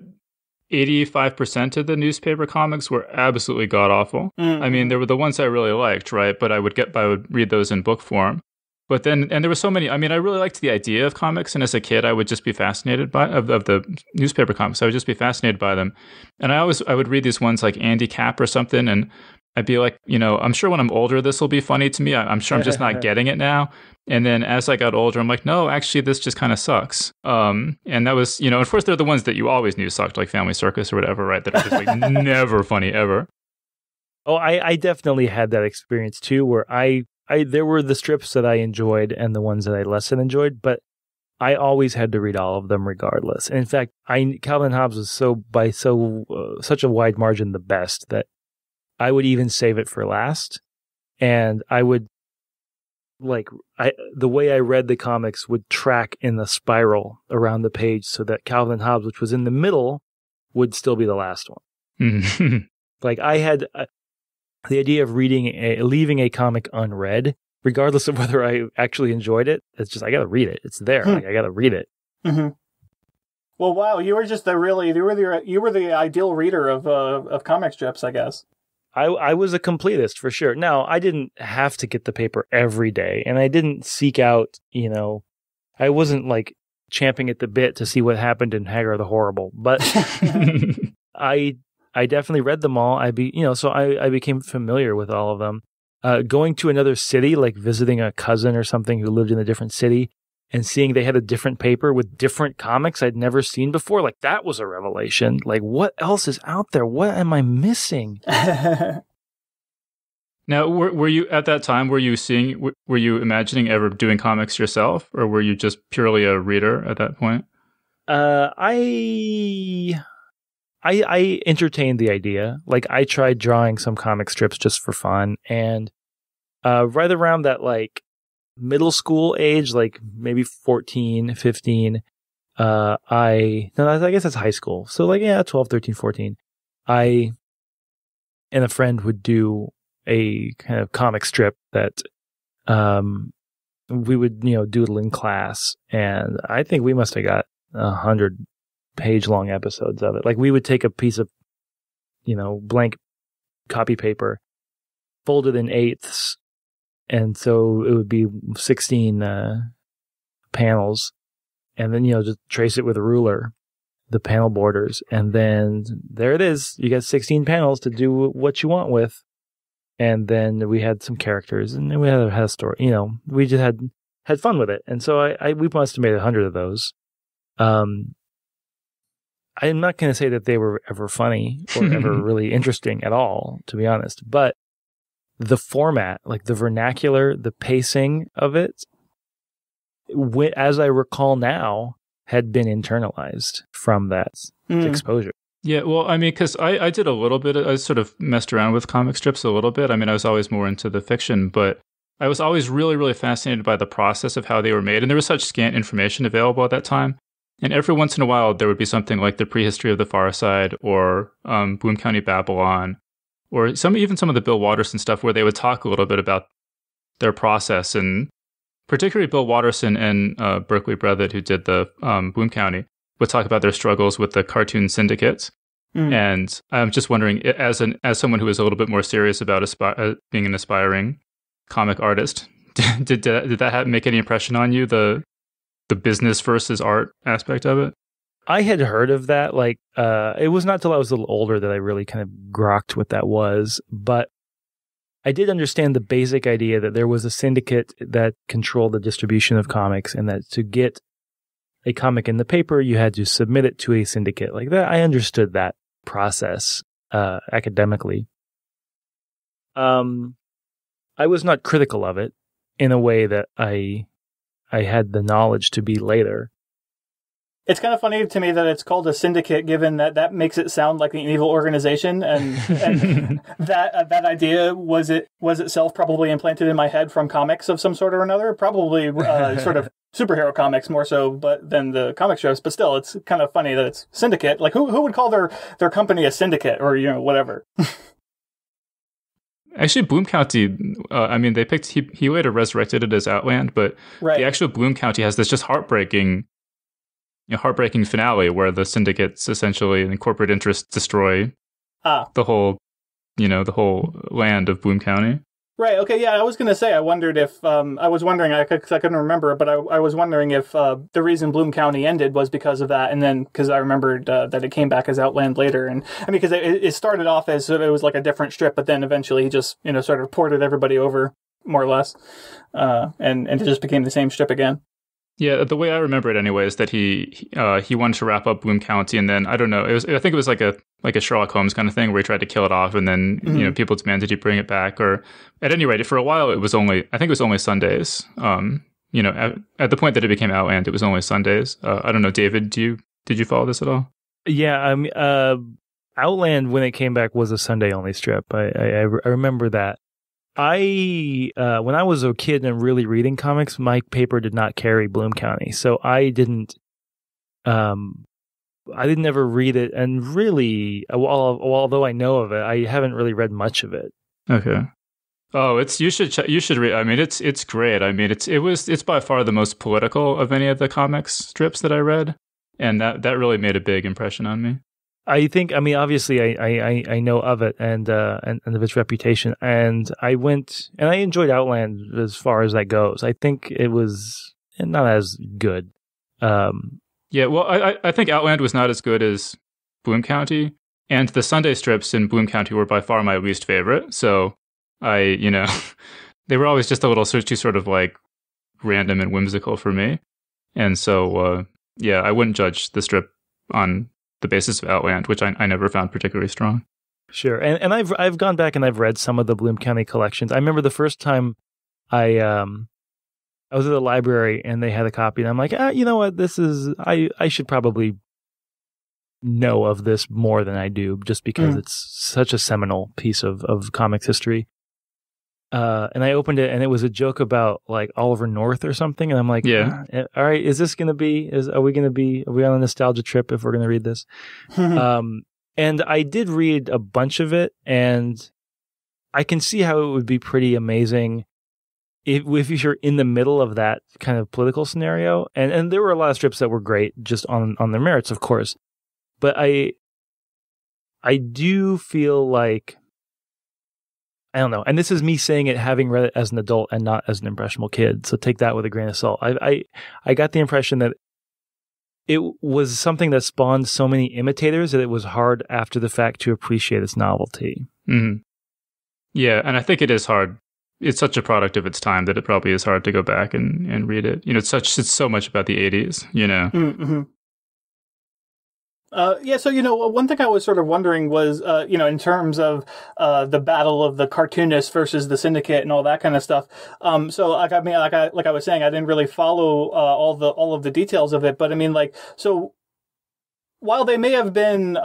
85% of the newspaper comics were absolutely god-awful. Mm. I mean, there were the ones I really liked, right? But I would read those in book form. But then, and there were so many, I mean, I really liked the idea of comics, and as a kid, I would just be fascinated of the newspaper comics. I would just be fascinated by them. And I would read these ones like Andy Cap or something, and I'd be like, I'm sure when I'm older, this will be funny to me. I'm sure I'm just not getting it now. And then as I got older, I'm like, no, actually, this just kind of sucks. And that was, of course, they're the ones that you always knew sucked, like Family Circus or whatever, right? That are just like never funny ever. Oh, I definitely had that experience too, where there were the strips that I enjoyed and the ones that I less than enjoyed, but I always had to read all of them regardless. And in fact, Calvin and Hobbes was such a wide margin the best that I would even save it for last. And I would the way I read the comics would track in the spiral around the page so that Calvin and Hobbes, which was in the middle, would still be the last one. Like I had the idea of leaving a comic unread, regardless of whether I actually enjoyed it. It's just, I got to read it. It's there. Like, I got to read it. Mm-hmm. Well, wow. You were just you were the ideal reader of comic strips, I guess. I was a completist for sure. Now, I didn't have to get the paper every day, and I didn't seek out, I wasn't like champing at the bit to see what happened in Hagar the Horrible, but I definitely read them all. So I became familiar with all of them. Going to another city, like visiting a cousin or something who lived in a different city, and seeing they had a different paper with different comics I'd never seen before, like that was a revelation. Like, what else is out there? What am I missing? Now, were you at that time? Were you imagining ever doing comics yourself, or were you just purely a reader at that point? I entertained the idea. Like, I tried drawing some comic strips just for fun, and right around that like middle school age, like maybe 14, 15, I guess that's high school. So like, 12, 13, 14, I and a friend would do a kind of comic strip that we would, doodle in class. And I think we must have got 100-page long episodes of it. Like, we would take a piece of, blank copy paper, fold it in eighths, and so it would be 16 panels, and then, just trace it with a ruler, the panel borders, and then there it is. You got 16 panels to do what you want with. And then we had some characters, and then we had a story. We just had fun with it. And so we must have made 100 of those. I'm not going to say that they were ever funny or ever really interesting at all, to be honest. But the format, like the vernacular, the pacing of it, as I recall now, had been internalized from that exposure. Yeah, well, I mean, because I did a little bit, I sort of messed around with comic strips a little bit. I mean, I was always more into the fiction, but I was always really, really fascinated by the process of how they were made. And there was such scant information available at that time. And every once in a while, there would be something like the prehistory of the Far Side, or Boone County Babylon, or even some of the Bill Watterson stuff, where they would talk a little bit about their process. And particularly Bill Watterson and Berkeley Breathitt, who did the Boone County, would talk about their struggles with the cartoon syndicates. And I'm just wondering, as someone who is a little bit more serious about being an aspiring comic artist, did that make any impression on you? The business versus art aspect of it? I had heard of that. Like, it was not till I was a little older that I really kind of grokked what that was. But I did understand the basic idea that there was a syndicate that controlled the distribution of comics, and that to get a comic in the paper, you had to submit it to a syndicate like that. I understood that process academically. I was not critical of it in a way that I had the knowledge to be later. It's kind of funny to me that it's called a syndicate, given that makes it sound like an evil organization, and that idea was itself probably implanted in my head from comics of some sort or another, probably sort of superhero comics more so, but than the comic shows. But still, it's kind of funny that it's syndicate. Like who would call their company a syndicate, or whatever. Actually, Bloom County, they picked, he later resurrected it as Outland, but the actual Bloom County has this just heartbreaking finale where the syndicates essentially and corporate interests destroy the whole land of Bloom County. Right. Okay. Yeah. I was going to say, I wondered if, I couldn't remember, but I was wondering if the reason Bloom County ended was because of that. And then, because I remembered that it came back as Outland later. And I mean, because it started off as it was like a different strip, but then eventually he just, sort of ported everybody over more or less. And it just became the same strip again. Yeah, the way I remember it anyway is that he wanted to wrap up Bloom County, and then I don't know. I think it was like a Sherlock Holmes kind of thing where he tried to kill it off, and then people demanded he bring it back. Or at any rate, for a while it was only Sundays. At the point that it became Outland, it was only Sundays. I don't know, David, did you follow this at all? Yeah, Outland when it came back was a Sunday only strip. I remember that. When I was a kid and really reading comics, my paper did not carry Bloom County, so I didn't ever read it, and really, although I know of it, I haven't really read much of it. Okay. Oh, you should read. I mean, it's great. I mean, it's by far the most political of any of the comics strips that I read, and that really made a big impression on me. I think, obviously I know of it and of its reputation, and I went and I enjoyed Outland as far as that goes. I think it was not as good. Yeah, well, I think Outland was not as good as Bloom County, and the Sunday strips in Bloom County were by far my least favorite. So they were always just a little too sort of like random and whimsical for me. And so, I wouldn't judge the strip on the basis of Outland, which I never found particularly strong. Sure, and I've gone back and I've read some of the Bloom County collections. I remember the first time I was at the library and they had a copy, and I'm like, you know what, this is I should probably know of this more than I do, just because it's such a seminal piece of comics history. And I opened it, and it was a joke about like Oliver North or something, and I'm like, yeah, all right, are we on a nostalgia trip if we're gonna read this? And I did read a bunch of it, and I can see how it would be pretty amazing if you're in the middle of that kind of political scenario. And there were a lot of strips that were great just on their merits, of course, but I do feel like, I don't know. And this is me saying it having read it as an adult and not as an impressionable kid. So take that with a grain of salt. I got the impression that it was something that spawned so many imitators that it was hard after the fact to appreciate its novelty. Mm-hmm. Yeah, and I think it is hard. It's such a product of its time that it probably is hard to go back and read it. It's so much about the 80s, Mm-hmm. So, one thing I was sort of wondering was, in terms of the battle of the cartoonists versus the syndicate and all that kind of stuff. So, like I was saying, I didn't really follow all of the details of it, but I mean, like, so while they may have been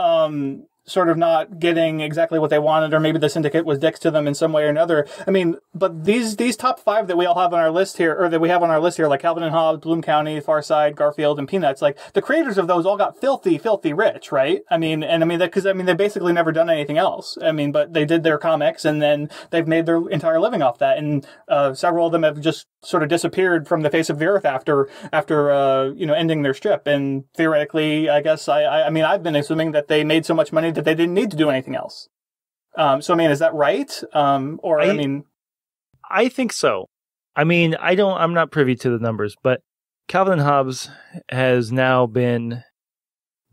sort of not getting exactly what they wanted, or maybe the syndicate was dicks to them in some way or another. I mean, but these top 5 that we all have on our list here, or that we have on our list here, like Calvin and Hobbes, Bloom County, Far Side, Garfield, and Peanuts, like the creators of those all got filthy rich, right? I mean, because they basically never done anything else. I mean, but they did their comics, and then they've made their entire living off that, and several of them have just sort of disappeared from the face of the earth after ending their strip. And theoretically, I guess I mean, I've been assuming that they made so much money that they didn't need to do anything else. So I mean, is that right? I think so. I mean, I'm not privy to the numbers, but Calvin and Hobbes has now been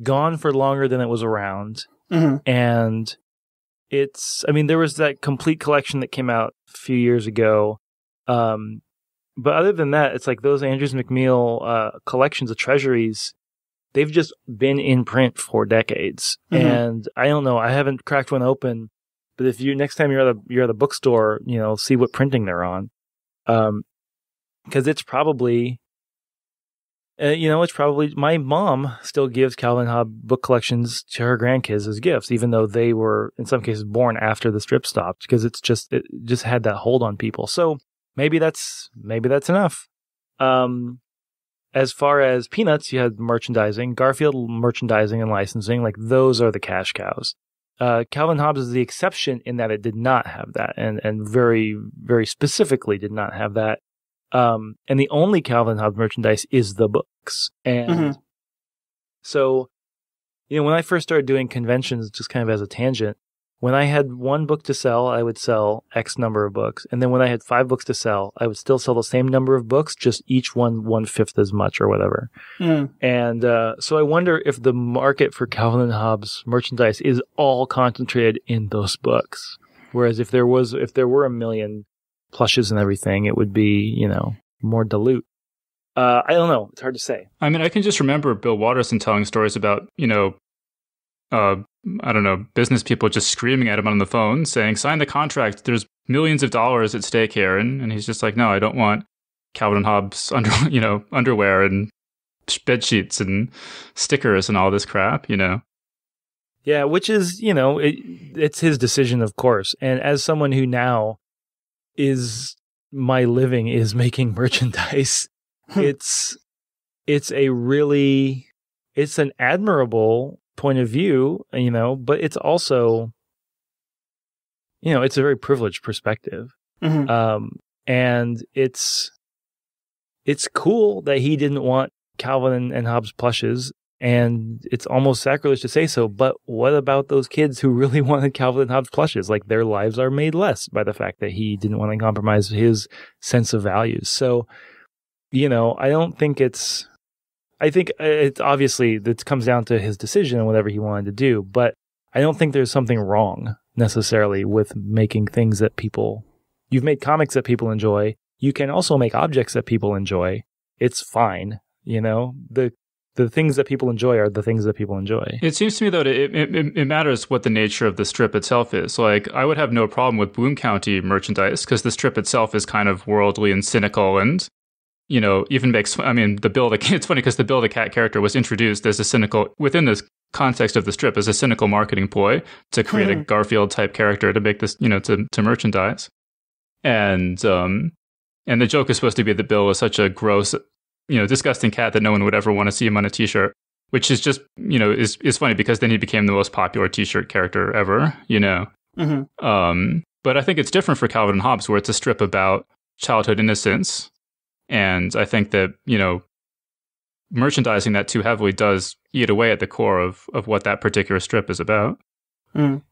gone for longer than it was around. Mm-hmm. And there was that complete collection that came out a few years ago. But other than that, it's like those Andrews McMeel collections of treasuries, they've just been in print for decades. Mm-hmm. And I don't know, I haven't cracked one open, but if next time you're at the bookstore, see what printing they're on. Because it's probably, my mom still gives Calvin Hobbes book collections to her grandkids as gifts, even though they were in some cases born after the strip stopped, because it just had that hold on people. So maybe that's enough. As far as Peanuts, you had merchandising, Garfield merchandising and licensing, like those are the cash cows. Calvin Hobbes is the exception in that it did not have that, and very, very specifically did not have that. And the only Calvin Hobbes merchandise is the books. And so, when I first started doing conventions, just kind of as a tangent, when I had one book to sell, I would sell X number of books. And then when I had 5 books to sell, I would still sell the same number of books, just each one 1/5 as much or whatever. And so I wonder if the market for Calvin and Hobbes merchandise is all concentrated in those books. Whereas if there were 1 million plushes and everything, it would be, more dilute. I don't know. It's hard to say. I mean, I can just remember Bill Watterson telling stories about, I don't know, business people just screaming at him on the phone saying, sign the contract. There's millions of dollars at stake here. And he's just like, no, I don't want Calvin and Hobbes underwear and bed sheets and stickers and all this crap, Yeah, which is, it's his decision, of course. And as someone who now my living is making merchandise, it's an admirable point of view, but it's also, it's a very privileged perspective. And it's cool that he didn't want Calvin and Hobbes plushes, and it's almost sacrilege to say so, but what about those kids who really wanted Calvin and Hobbes plushes? Like, their lives are made less by the fact that he didn't want to compromise his sense of values. So, I think it's obviously that comes down to his decision and whatever he wanted to do, but I don't think there's something wrong necessarily with making things that you've made comics that people enjoy. You can also make objects that people enjoy. It's fine. The things that people enjoy are the things that people enjoy. It seems to me, though, it matters what the nature of the strip itself is. Like, I would have no problem with Bloom County merchandise because the strip itself is kind of worldly and cynical and, even makes, it's funny because the Bill the Cat character was introduced as a cynical, within this context of the strip, as a cynical marketing ploy to create a Garfield type character to make this, to merchandise. And the joke is supposed to be that Bill was such a gross, disgusting cat that no one would ever want to see him on a t-shirt, which is just, is funny because then he became the most popular t-shirt character ever, But I think it's different for Calvin and Hobbes, where it's a strip about childhood innocence. And I think that, merchandising that too heavily does eat away at the core of what that particular strip is about.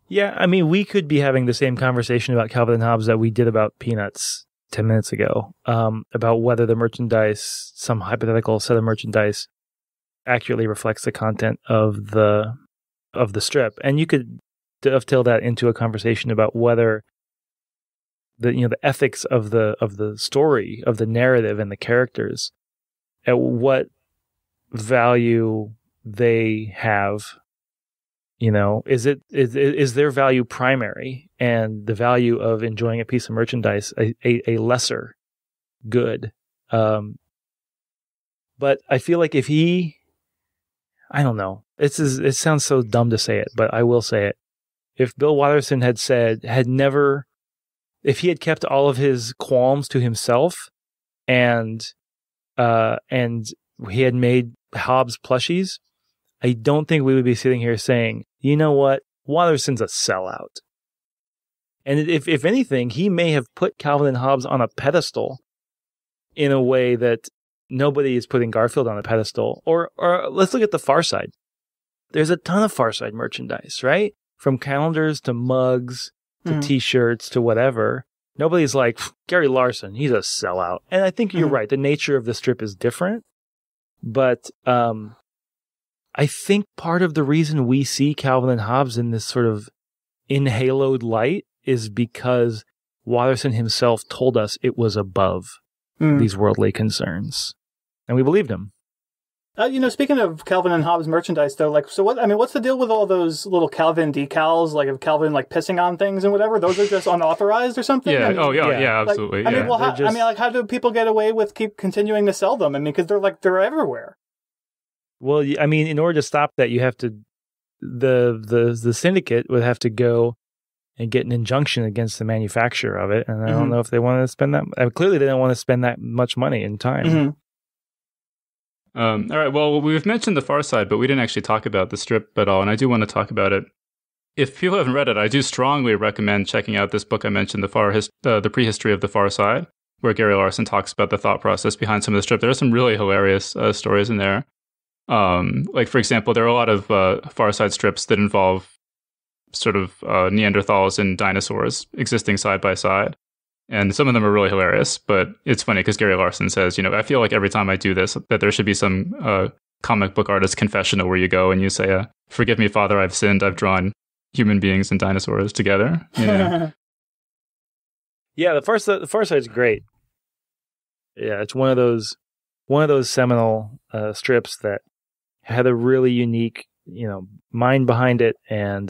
Yeah, I mean, we could be having the same conversation about Calvin and Hobbes that we did about Peanuts 10 minutes ago, about whether the merchandise, some hypothetical set of merchandise, accurately reflects the content of the strip. And you could dovetail that into a conversation about whether the ethics of the story, of the narrative and the characters, at what value they have. Is their value primary, and the value of enjoying a piece of merchandise a lesser good? But I feel like if he I don't know. It sounds so dumb to say it, but I will say it. If Bill Watterson if he had kept all of his qualms to himself and he had made Hobbes plushies, I don't think we would be sitting here saying, you know what, Watterson's a sellout. And if anything, he may have put Calvin and Hobbes on a pedestal in a way that nobody is putting Garfield on a pedestal. Or let's look at the Far Side. There's a ton of Far Side merchandise, right? From calendars to mugs to T-shirts to whatever. Nobody's like, Gary Larson, he's a sellout. And I think you're right. The nature of the strip is different. But I think part of the reason we see Calvin and Hobbes in this sort of inhaloed light is because Watterson himself told us it was above these worldly concerns. And we believed him. Speaking of Calvin and Hobbes merchandise, though, what's the deal with all those little Calvin decals, like of Calvin like pissing on things and whatever? Those are just unauthorized or something? Yeah. Absolutely. How do people get away with keep continuing to sell them? I mean, because they're everywhere. Well, I mean, in order to stop that, you have to the syndicate would have to go and get an injunction against the manufacturer of it, and I don't know if they want to spend that. Clearly, they don't want to spend that much money and time. All right. Well, we've mentioned the Far Side, but we didn't actually talk about the strip at all, and I do want to talk about it. If people haven't read it, I do strongly recommend checking out this book I mentioned, the Prehistory of the Far Side, where Gary Larson talks about the thought process behind some of the strip. There are some really hilarious stories in there. Like, for example, there are a lot of Far Side strips that involve sort of Neanderthals and dinosaurs existing side by side. And some of them are really hilarious, but it's funny because Gary Larson says, I feel like every time I do this, that there should be some comic book artist confessional where you go and you say, forgive me, Father, I've sinned. I've drawn human beings and dinosaurs together. Yeah, the Far Side's great. Yeah, it's one of those seminal strips that had a really unique, mind behind it, and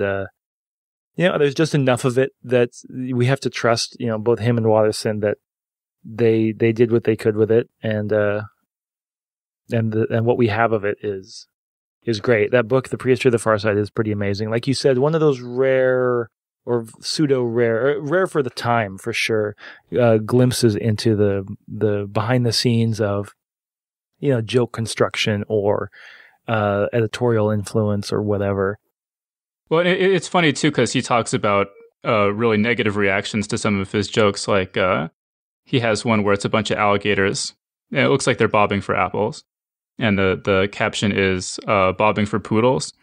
there's just enough of it that we have to trust, both him and Watterson that they did what they could with it, and what we have of it is great. That book, The Prehistory of the Far Side, is pretty amazing. Like you said, one of those rare or pseudo rare for the time for sure, glimpses into the behind the scenes of, joke construction or editorial influence or whatever. Well, it's funny, too, because he talks about really negative reactions to some of his jokes. Like, he has one where it's a bunch of alligators. And it looks like they're bobbing for apples. And the caption is bobbing for poodles.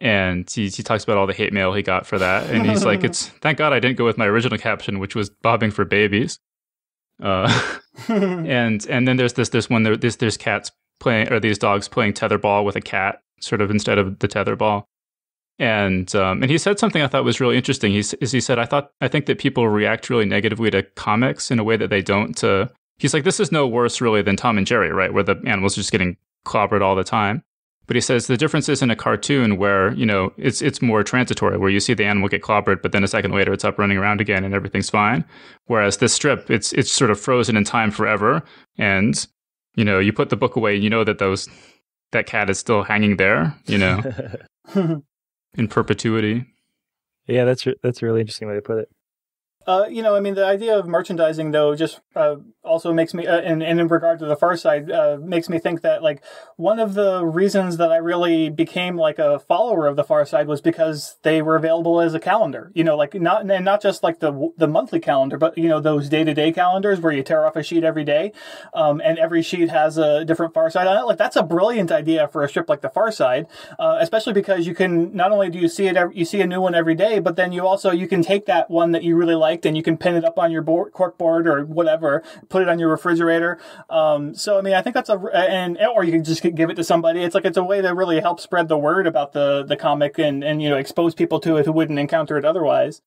And he talks about all the hate mail he got for that. And he's like, thank God I didn't go with my original caption, which was bobbing for babies. And then there's there's cats playing, or these dogs playing tetherball with a cat, sort of instead of the tetherball. And he said something I thought was really interesting. He said, I think that people react really negatively to comics in a way that they don't to. He's like, this is no worse really than Tom and Jerry, right? Where the animals are just getting clobbered all the time. But he says the difference is in a cartoon where, it's more transitory, where you see the animal get clobbered, but then a second later it's up running around again and everything's fine. Whereas this strip, it's sort of frozen in time forever. And, you put the book away, that cat is still hanging there, in perpetuity. Yeah, that's a really interesting way to put it. The idea of merchandising, though, just also makes me, and in regard to the Far Side, makes me think that, like, one of the reasons that I really became, like, a follower of the Far Side was because they were available as a calendar. Not just, like, the monthly calendar, but, those day-to-day calendars where you tear off a sheet every day, and every sheet has a different Far Side on it. Like, that's a brilliant idea for a strip like the Far Side, especially because you can, not only do you see it, you see a new one every day, but then you can take that one that you really like, and you can pin it up on your cork board or whatever, put it on your refrigerator. I think that's or you can just give it to somebody. It's a way to really help spread the word about the comic and expose people to it who wouldn't encounter it otherwise.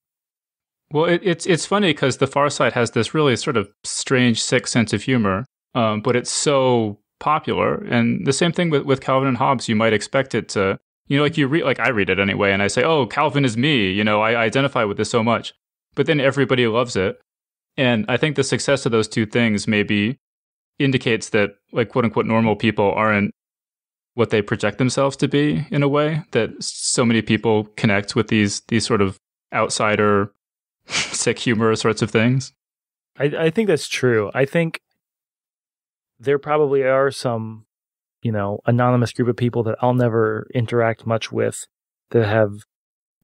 Well, it's funny because the Far Side has this really sort of strange, sick sense of humor, but it's so popular. And the same thing with Calvin and Hobbes. You might expect it to, I read it anyway, and I say, oh, Calvin is me. I identify with this so much. But then everybody loves it. And I think the success of those two things maybe indicates that, like, quote unquote, normal people aren't what they project themselves to be in a way that so many people connect with these sort of outsider sick humor sorts of things. I think that's true. I think there probably are some, anonymous group of people that I'll never interact much with that have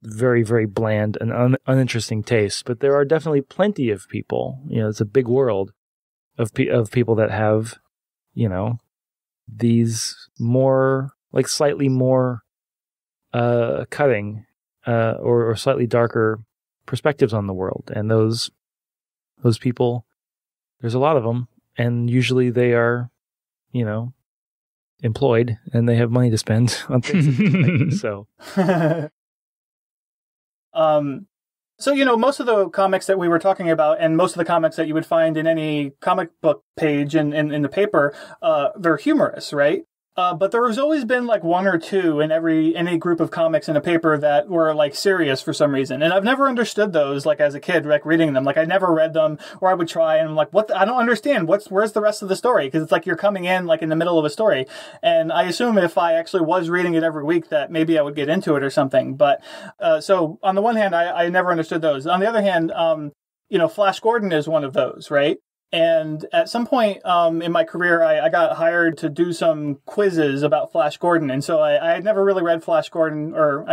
very, very bland and uninteresting tastes. But there are definitely plenty of people. It's a big world of people that have, these more, like slightly more cutting or slightly darker perspectives on the world. And those people, there's a lot of them. And usually they are, employed and they have money to spend on things. So, most of the comics that we were talking about and most of the comics that you would find in any comic book page in the paper, they're humorous, right? But there has always been like one or two in any group of comics in a paper that were like serious for some reason. And I've never understood those, like as a kid, like reading them. Like I never read them, or I would try and I'm like, I don't understand. Where's the rest of the story? Because it's like you're coming in like in the middle of a story. And I assume if I actually was reading it every week that maybe I would get into it or something. But, so on the one hand, I never understood those. On the other hand, Flash Gordon is one of those, right? And at some point in my career, I got hired to do some quizzes about Flash Gordon. And so I had never really read Flash Gordon, I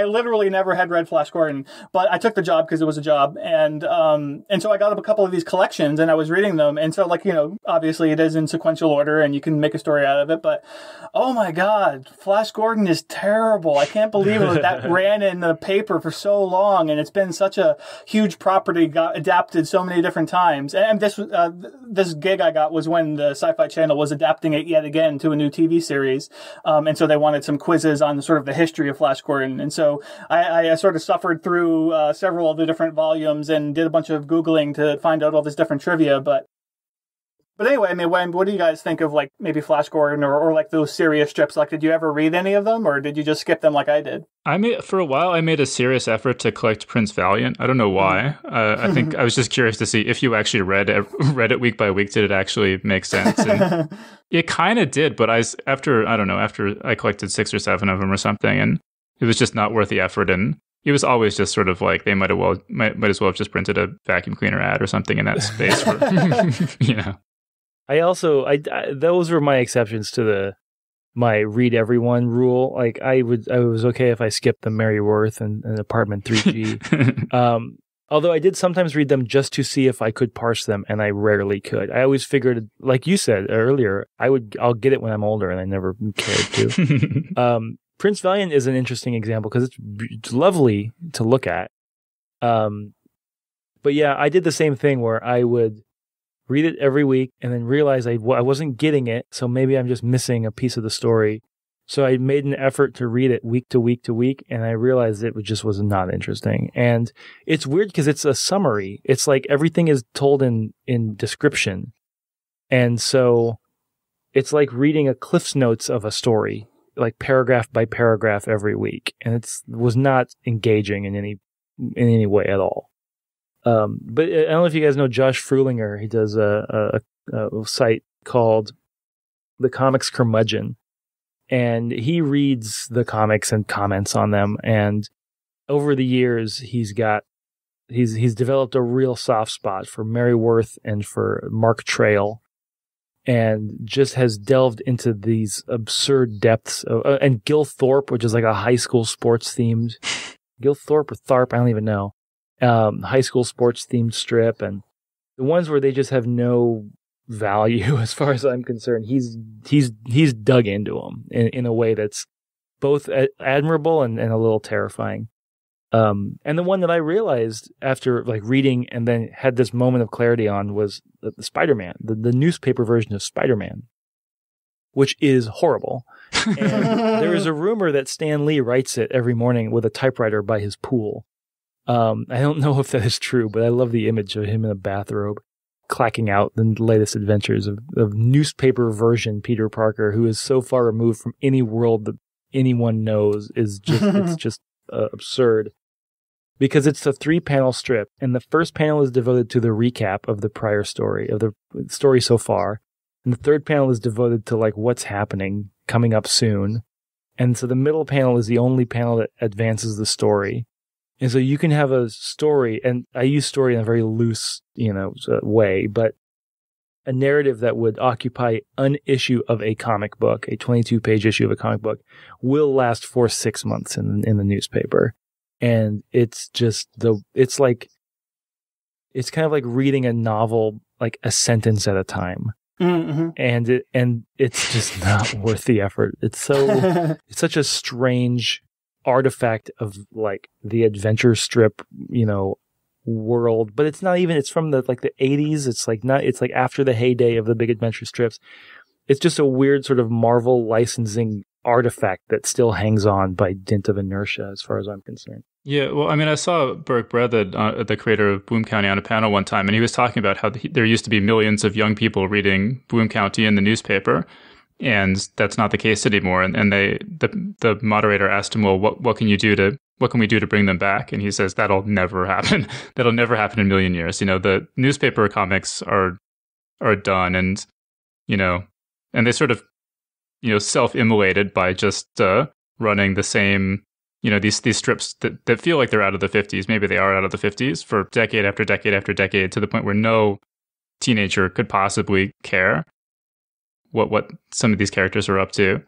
literally never had read Flash Gordon, but I took the job because it was a job. And so I got up a couple of these collections and I was reading them. And so obviously it is in sequential order and you can make a story out of it. But oh my God, Flash Gordon is terrible. I can't believe that ran in the paper for so long. And it's been such a huge property, got adapted so many different times. And this gig I got was when the Sci-Fi Channel was adapting it yet again to a new TV series. And so they wanted some quizzes on sort of the history of Flash Gordon. And so I sort of suffered through several of the different volumes and did a bunch of Googling to find out all this different trivia. But anyway, I mean, what do you guys think of like maybe Flash Gordon or like those serious strips? Like, did you ever read any of them or did you just skip them like I did? For a while, I made a serious effort to collect Prince Valiant. I don't know why. I think I was just curious to see if you actually read it week by week. Did it actually make sense? And it kind of did, but after I collected 6 or 7 of them or something, and it was just not worth the effort. And it was always just sort of like they might as well have just printed a vacuum cleaner ad or something in that space for, I also, those were my exceptions to my read everyone rule. Like I was okay if I skipped the Mary Worth and Apartment 3G. Although I did sometimes read them just to see if I could parse them, and I rarely could. I always figured, like you said earlier, I'll get it when I'm older, and I never cared to. Prince Valiant is an interesting example because it's lovely to look at. But yeah, I did the same thing where I would read it every week and then realize I wasn't getting it, so maybe I'm just missing a piece of the story. So I made an effort to read it week to week to week, and I realized it just was not interesting. And it's weird because it's a summary. It's like everything is told in description. And so it's like reading a Cliff's Notes of a story, like paragraph by paragraph every week. And it was not engaging in any way at all. But I don't know if you guys know Josh Frulinger. He does a site called The Comics Curmudgeon, and he reads the comics and comments on them. And over the years, he's developed a real soft spot for Mary Worth and for Mark Trail, and just has delved into these absurd depths and Gil Thorpe, which is like a high school sports themed Gil Thorpe or Tharp, I don't even know. High school sports themed strip, and the ones where they just have no value as far as I'm concerned. He's dug into them in a way that's both admirable and a little terrifying. And the one that I realized after like reading and then had this moment of clarity on was the Spider-Man, the newspaper version of Spider-Man, which is horrible. And there is a rumor that Stan Lee writes it every morning with a typewriter by his pool. I don't know if that is true, but I love the image of him in a bathrobe clacking out the latest adventures of newspaper version Peter Parker, who is so far removed from any world that anyone knows. It's just absurd. Because it's a 3-panel strip, and the first panel is devoted to the recap of the prior story, of the story so far. And the third panel is devoted to like what's happening, coming up soon. And so the middle panel is the only panel that advances the story. And so you can have a story, and I use story in a very loose, way, but a narrative that would occupy an issue of a comic book, a 22-page issue of a comic book, will last for 6 months in the newspaper. And it's just it's kind of like reading a novel, like a sentence at a time. Mm-hmm. And it's just not worth the effort. It's such a strange artifact of like the adventure strip, world, but it's not even, it's from the 80s. It's like after the heyday of the big adventure strips. It's just a weird sort of Marvel licensing artifact that still hangs on by dint of inertia, as far as I'm concerned. Yeah, well, I mean, I saw Burke Breathed, the creator of Boom County, on a panel one time, and he was talking about how there used to be millions of young people reading Boom County in the newspaper, and that's not the case anymore. And the moderator asked him, well, what can we do to bring them back? And he says, that'll never happen. That'll never happen in a million years. The newspaper comics are done, and and they sort of self-immolated by just running the same. These strips that feel like they're out of the 50s. Maybe they are out of the 50s for decade after decade after decade, to the point where no teenager could possibly care what some of these characters are up to.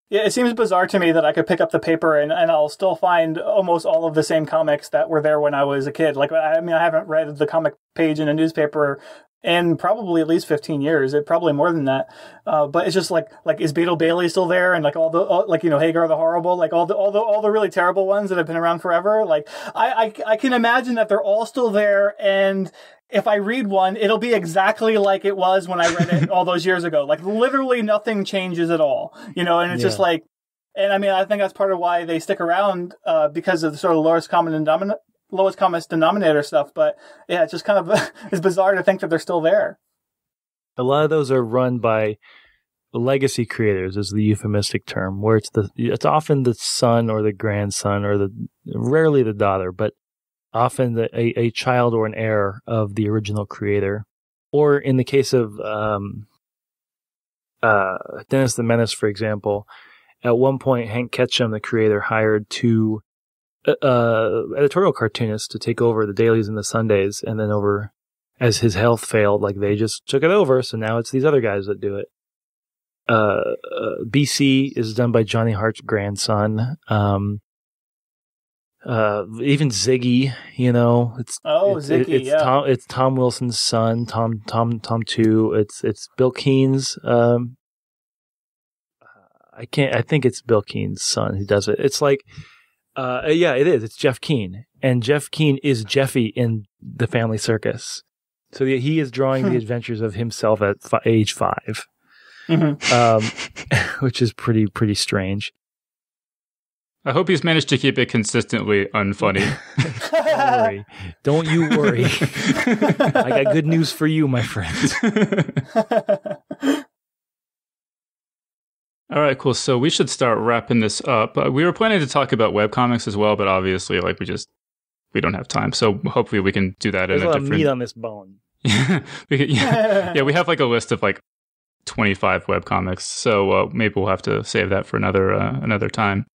Yeah, it seems bizarre to me that I could pick up the paper and I'll still find almost all of the same comics that were there when I was a kid. Like, I mean, I haven't read the comic page in a newspaper in probably at least 15 years. It probably more than that. But it's just like is Beetle Bailey still there? And like all the Hagar the Horrible, like all the really terrible ones that have been around forever. Like I can imagine that they're all still there, and if I read one, it'll be exactly like it was when I read it all those years ago. Like literally nothing changes at all, and it's just like, and I mean, I think that's part of why they stick around, because of the sort of lowest common denominator stuff. But yeah, it's just kind of it's bizarre to think that they're still there. A lot of those are run by legacy creators, is the euphemistic term, where it's often the son or the grandson or rarely the daughter, but often a child or an heir of the original creator. Or in the case of Dennis the Menace, for example, at one point Hank Ketchum, the creator, hired two editorial cartoonists to take over the dailies and the Sundays, and then as his health failed, like they just took it over, so now it's these other guys that do it. BC is done by Johnny Hart's grandson. Even Ziggy, Ziggy, it's Tom Wilson's son, Tom 2. It's Bill Keene's. I think it's Bill Keene's son who does it. It's like, it is. It's Jeff Keene, and Jeff Keene is Jeffy in The Family Circus. So he is drawing the adventures of himself at age 5, which is pretty strange. I hope he's managed to keep it consistently unfunny. Don't you worry. I got good news for you, my friend. All right, cool. So we should start wrapping this up. We were planning to talk about webcomics as well, but obviously, we don't have time. So hopefully we can do that. There's a lot of meat on this bone. We have like a list of like 25 webcomics. So maybe we'll have to save that for another time.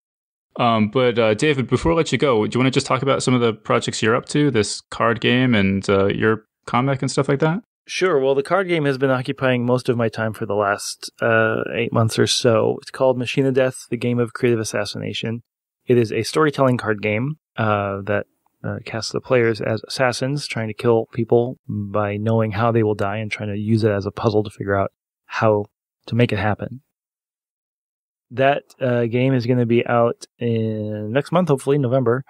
But David, before I let you go, do you want to just talk about some of the projects you're up to, this card game and your comic and stuff like that? Sure. Well, the card game has been occupying most of my time for the last 8 months or so. It's called Machine of Death, the Game of Creative Assassination. It is a storytelling card game that casts the players as assassins, trying to kill people by knowing how they will die and trying to use it as a puzzle to figure out how to make it happen. That game is going to be out in next month, hopefully November.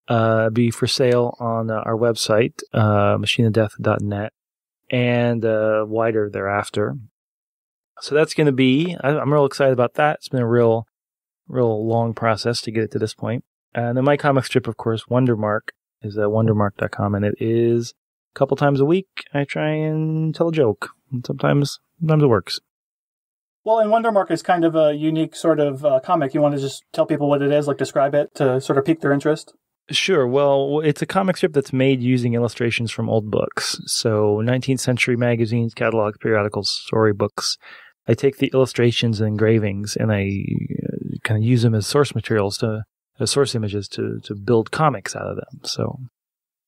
Be for sale on our website, machineofdeath.net, and wider thereafter. So that's going to be, I'm real excited about that. It's been a real long process to get it to this point. And then my comic strip, of course, Wondermark, is at wondermark.com, and it is a couple times a week I try and tell a joke. And sometimes it works. Well, and Wondermark is kind of a unique sort of comic. You want to just tell people what it is, like describe it to sort of pique their interest? Sure. Well, it's a comic strip that's made using illustrations from old books. So 19th century magazines, catalogs, periodicals, storybooks. I take the illustrations and engravings and I kind of use them as source materials source images to build comics out of them. So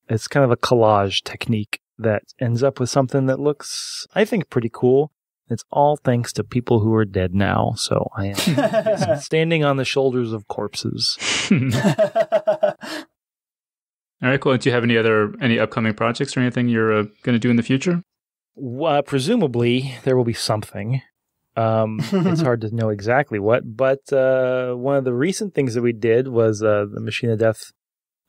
it's kind of a collage technique that ends up with something that looks, I think, pretty cool. It's all thanks to people who are dead now. So I am standing on the shoulders of corpses. All right, cool. Do you have any upcoming projects or anything you're going to do in the future? Presumably, there will be something. It's hard to know exactly what, but one of the recent things that we did was the Machine of Death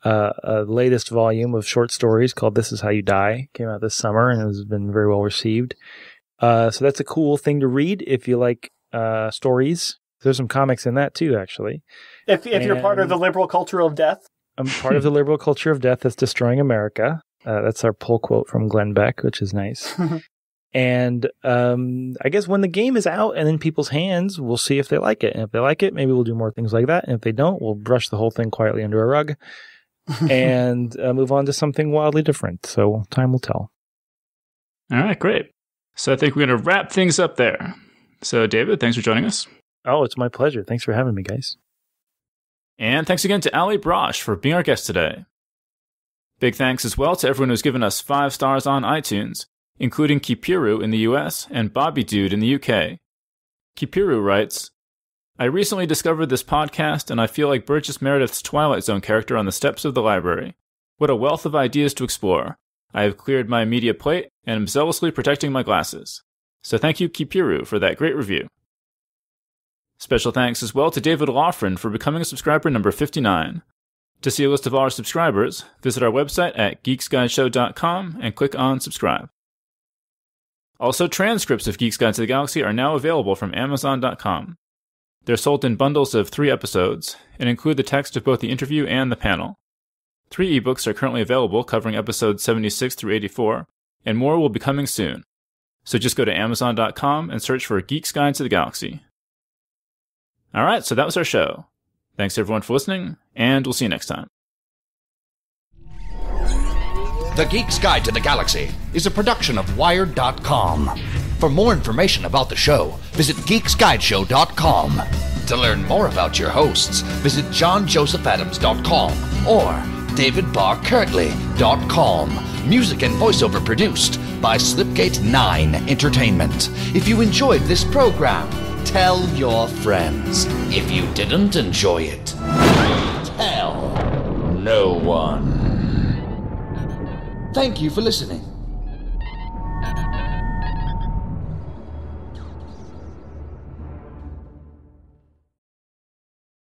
latest volume of short stories called This Is How You Die. Came out this summer and it has been very well received. So that's a cool thing to read if you like stories. There's some comics in that too, actually. If you're part of the liberal culture of death. I'm part of the liberal culture of death that's destroying America. That's our pull quote from Glenn Beck, which is nice. And I guess when the game is out and in people's hands, we'll see if they like it. And if they like it, maybe we'll do more things like that. And if they don't, we'll brush the whole thing quietly under a rug and move on to something wildly different. So time will tell. All right, great. So I think we're going to wrap things up there. So David, thanks for joining us. Oh, it's my pleasure. Thanks for having me, guys. And thanks again to Allie Brosh for being our guest today. Big thanks as well to everyone who's given us 5 stars on iTunes, including Kipiru in the US and Bobby Dude in the UK. Kipiru writes, I recently discovered this podcast and I feel like Burgess Meredith's Twilight Zone character on the steps of the library. What a wealth of ideas to explore. I have cleared my media plate and am zealously protecting my glasses. So thank you, Kipiru, for that great review. Special thanks as well to David Lawfren for becoming a subscriber number 59. To see a list of all our subscribers, visit our website at geeksguideshow.com and click on subscribe. Also, transcripts of Geek's Guide to the Galaxy are now available from Amazon.com. They're sold in bundles of 3 episodes and include the text of both the interview and the panel. 3 ebooks are currently available covering episodes 76 through 84, and more will be coming soon. So just go to Amazon.com and search for Geek's Guide to the Galaxy. Alright, so that was our show. Thanks everyone for listening, and we'll see you next time. The Geek's Guide to the Galaxy is a production of Wired.com. For more information about the show, visit geeksguideshow.com. To learn more about your hosts, visit johnjosephadams.com or davidbarrkirtley.com. Music and voiceover produced by Slipgate 9 Entertainment. If you enjoyed this program, tell your friends. If you didn't enjoy it, tell no one. Thank you for listening.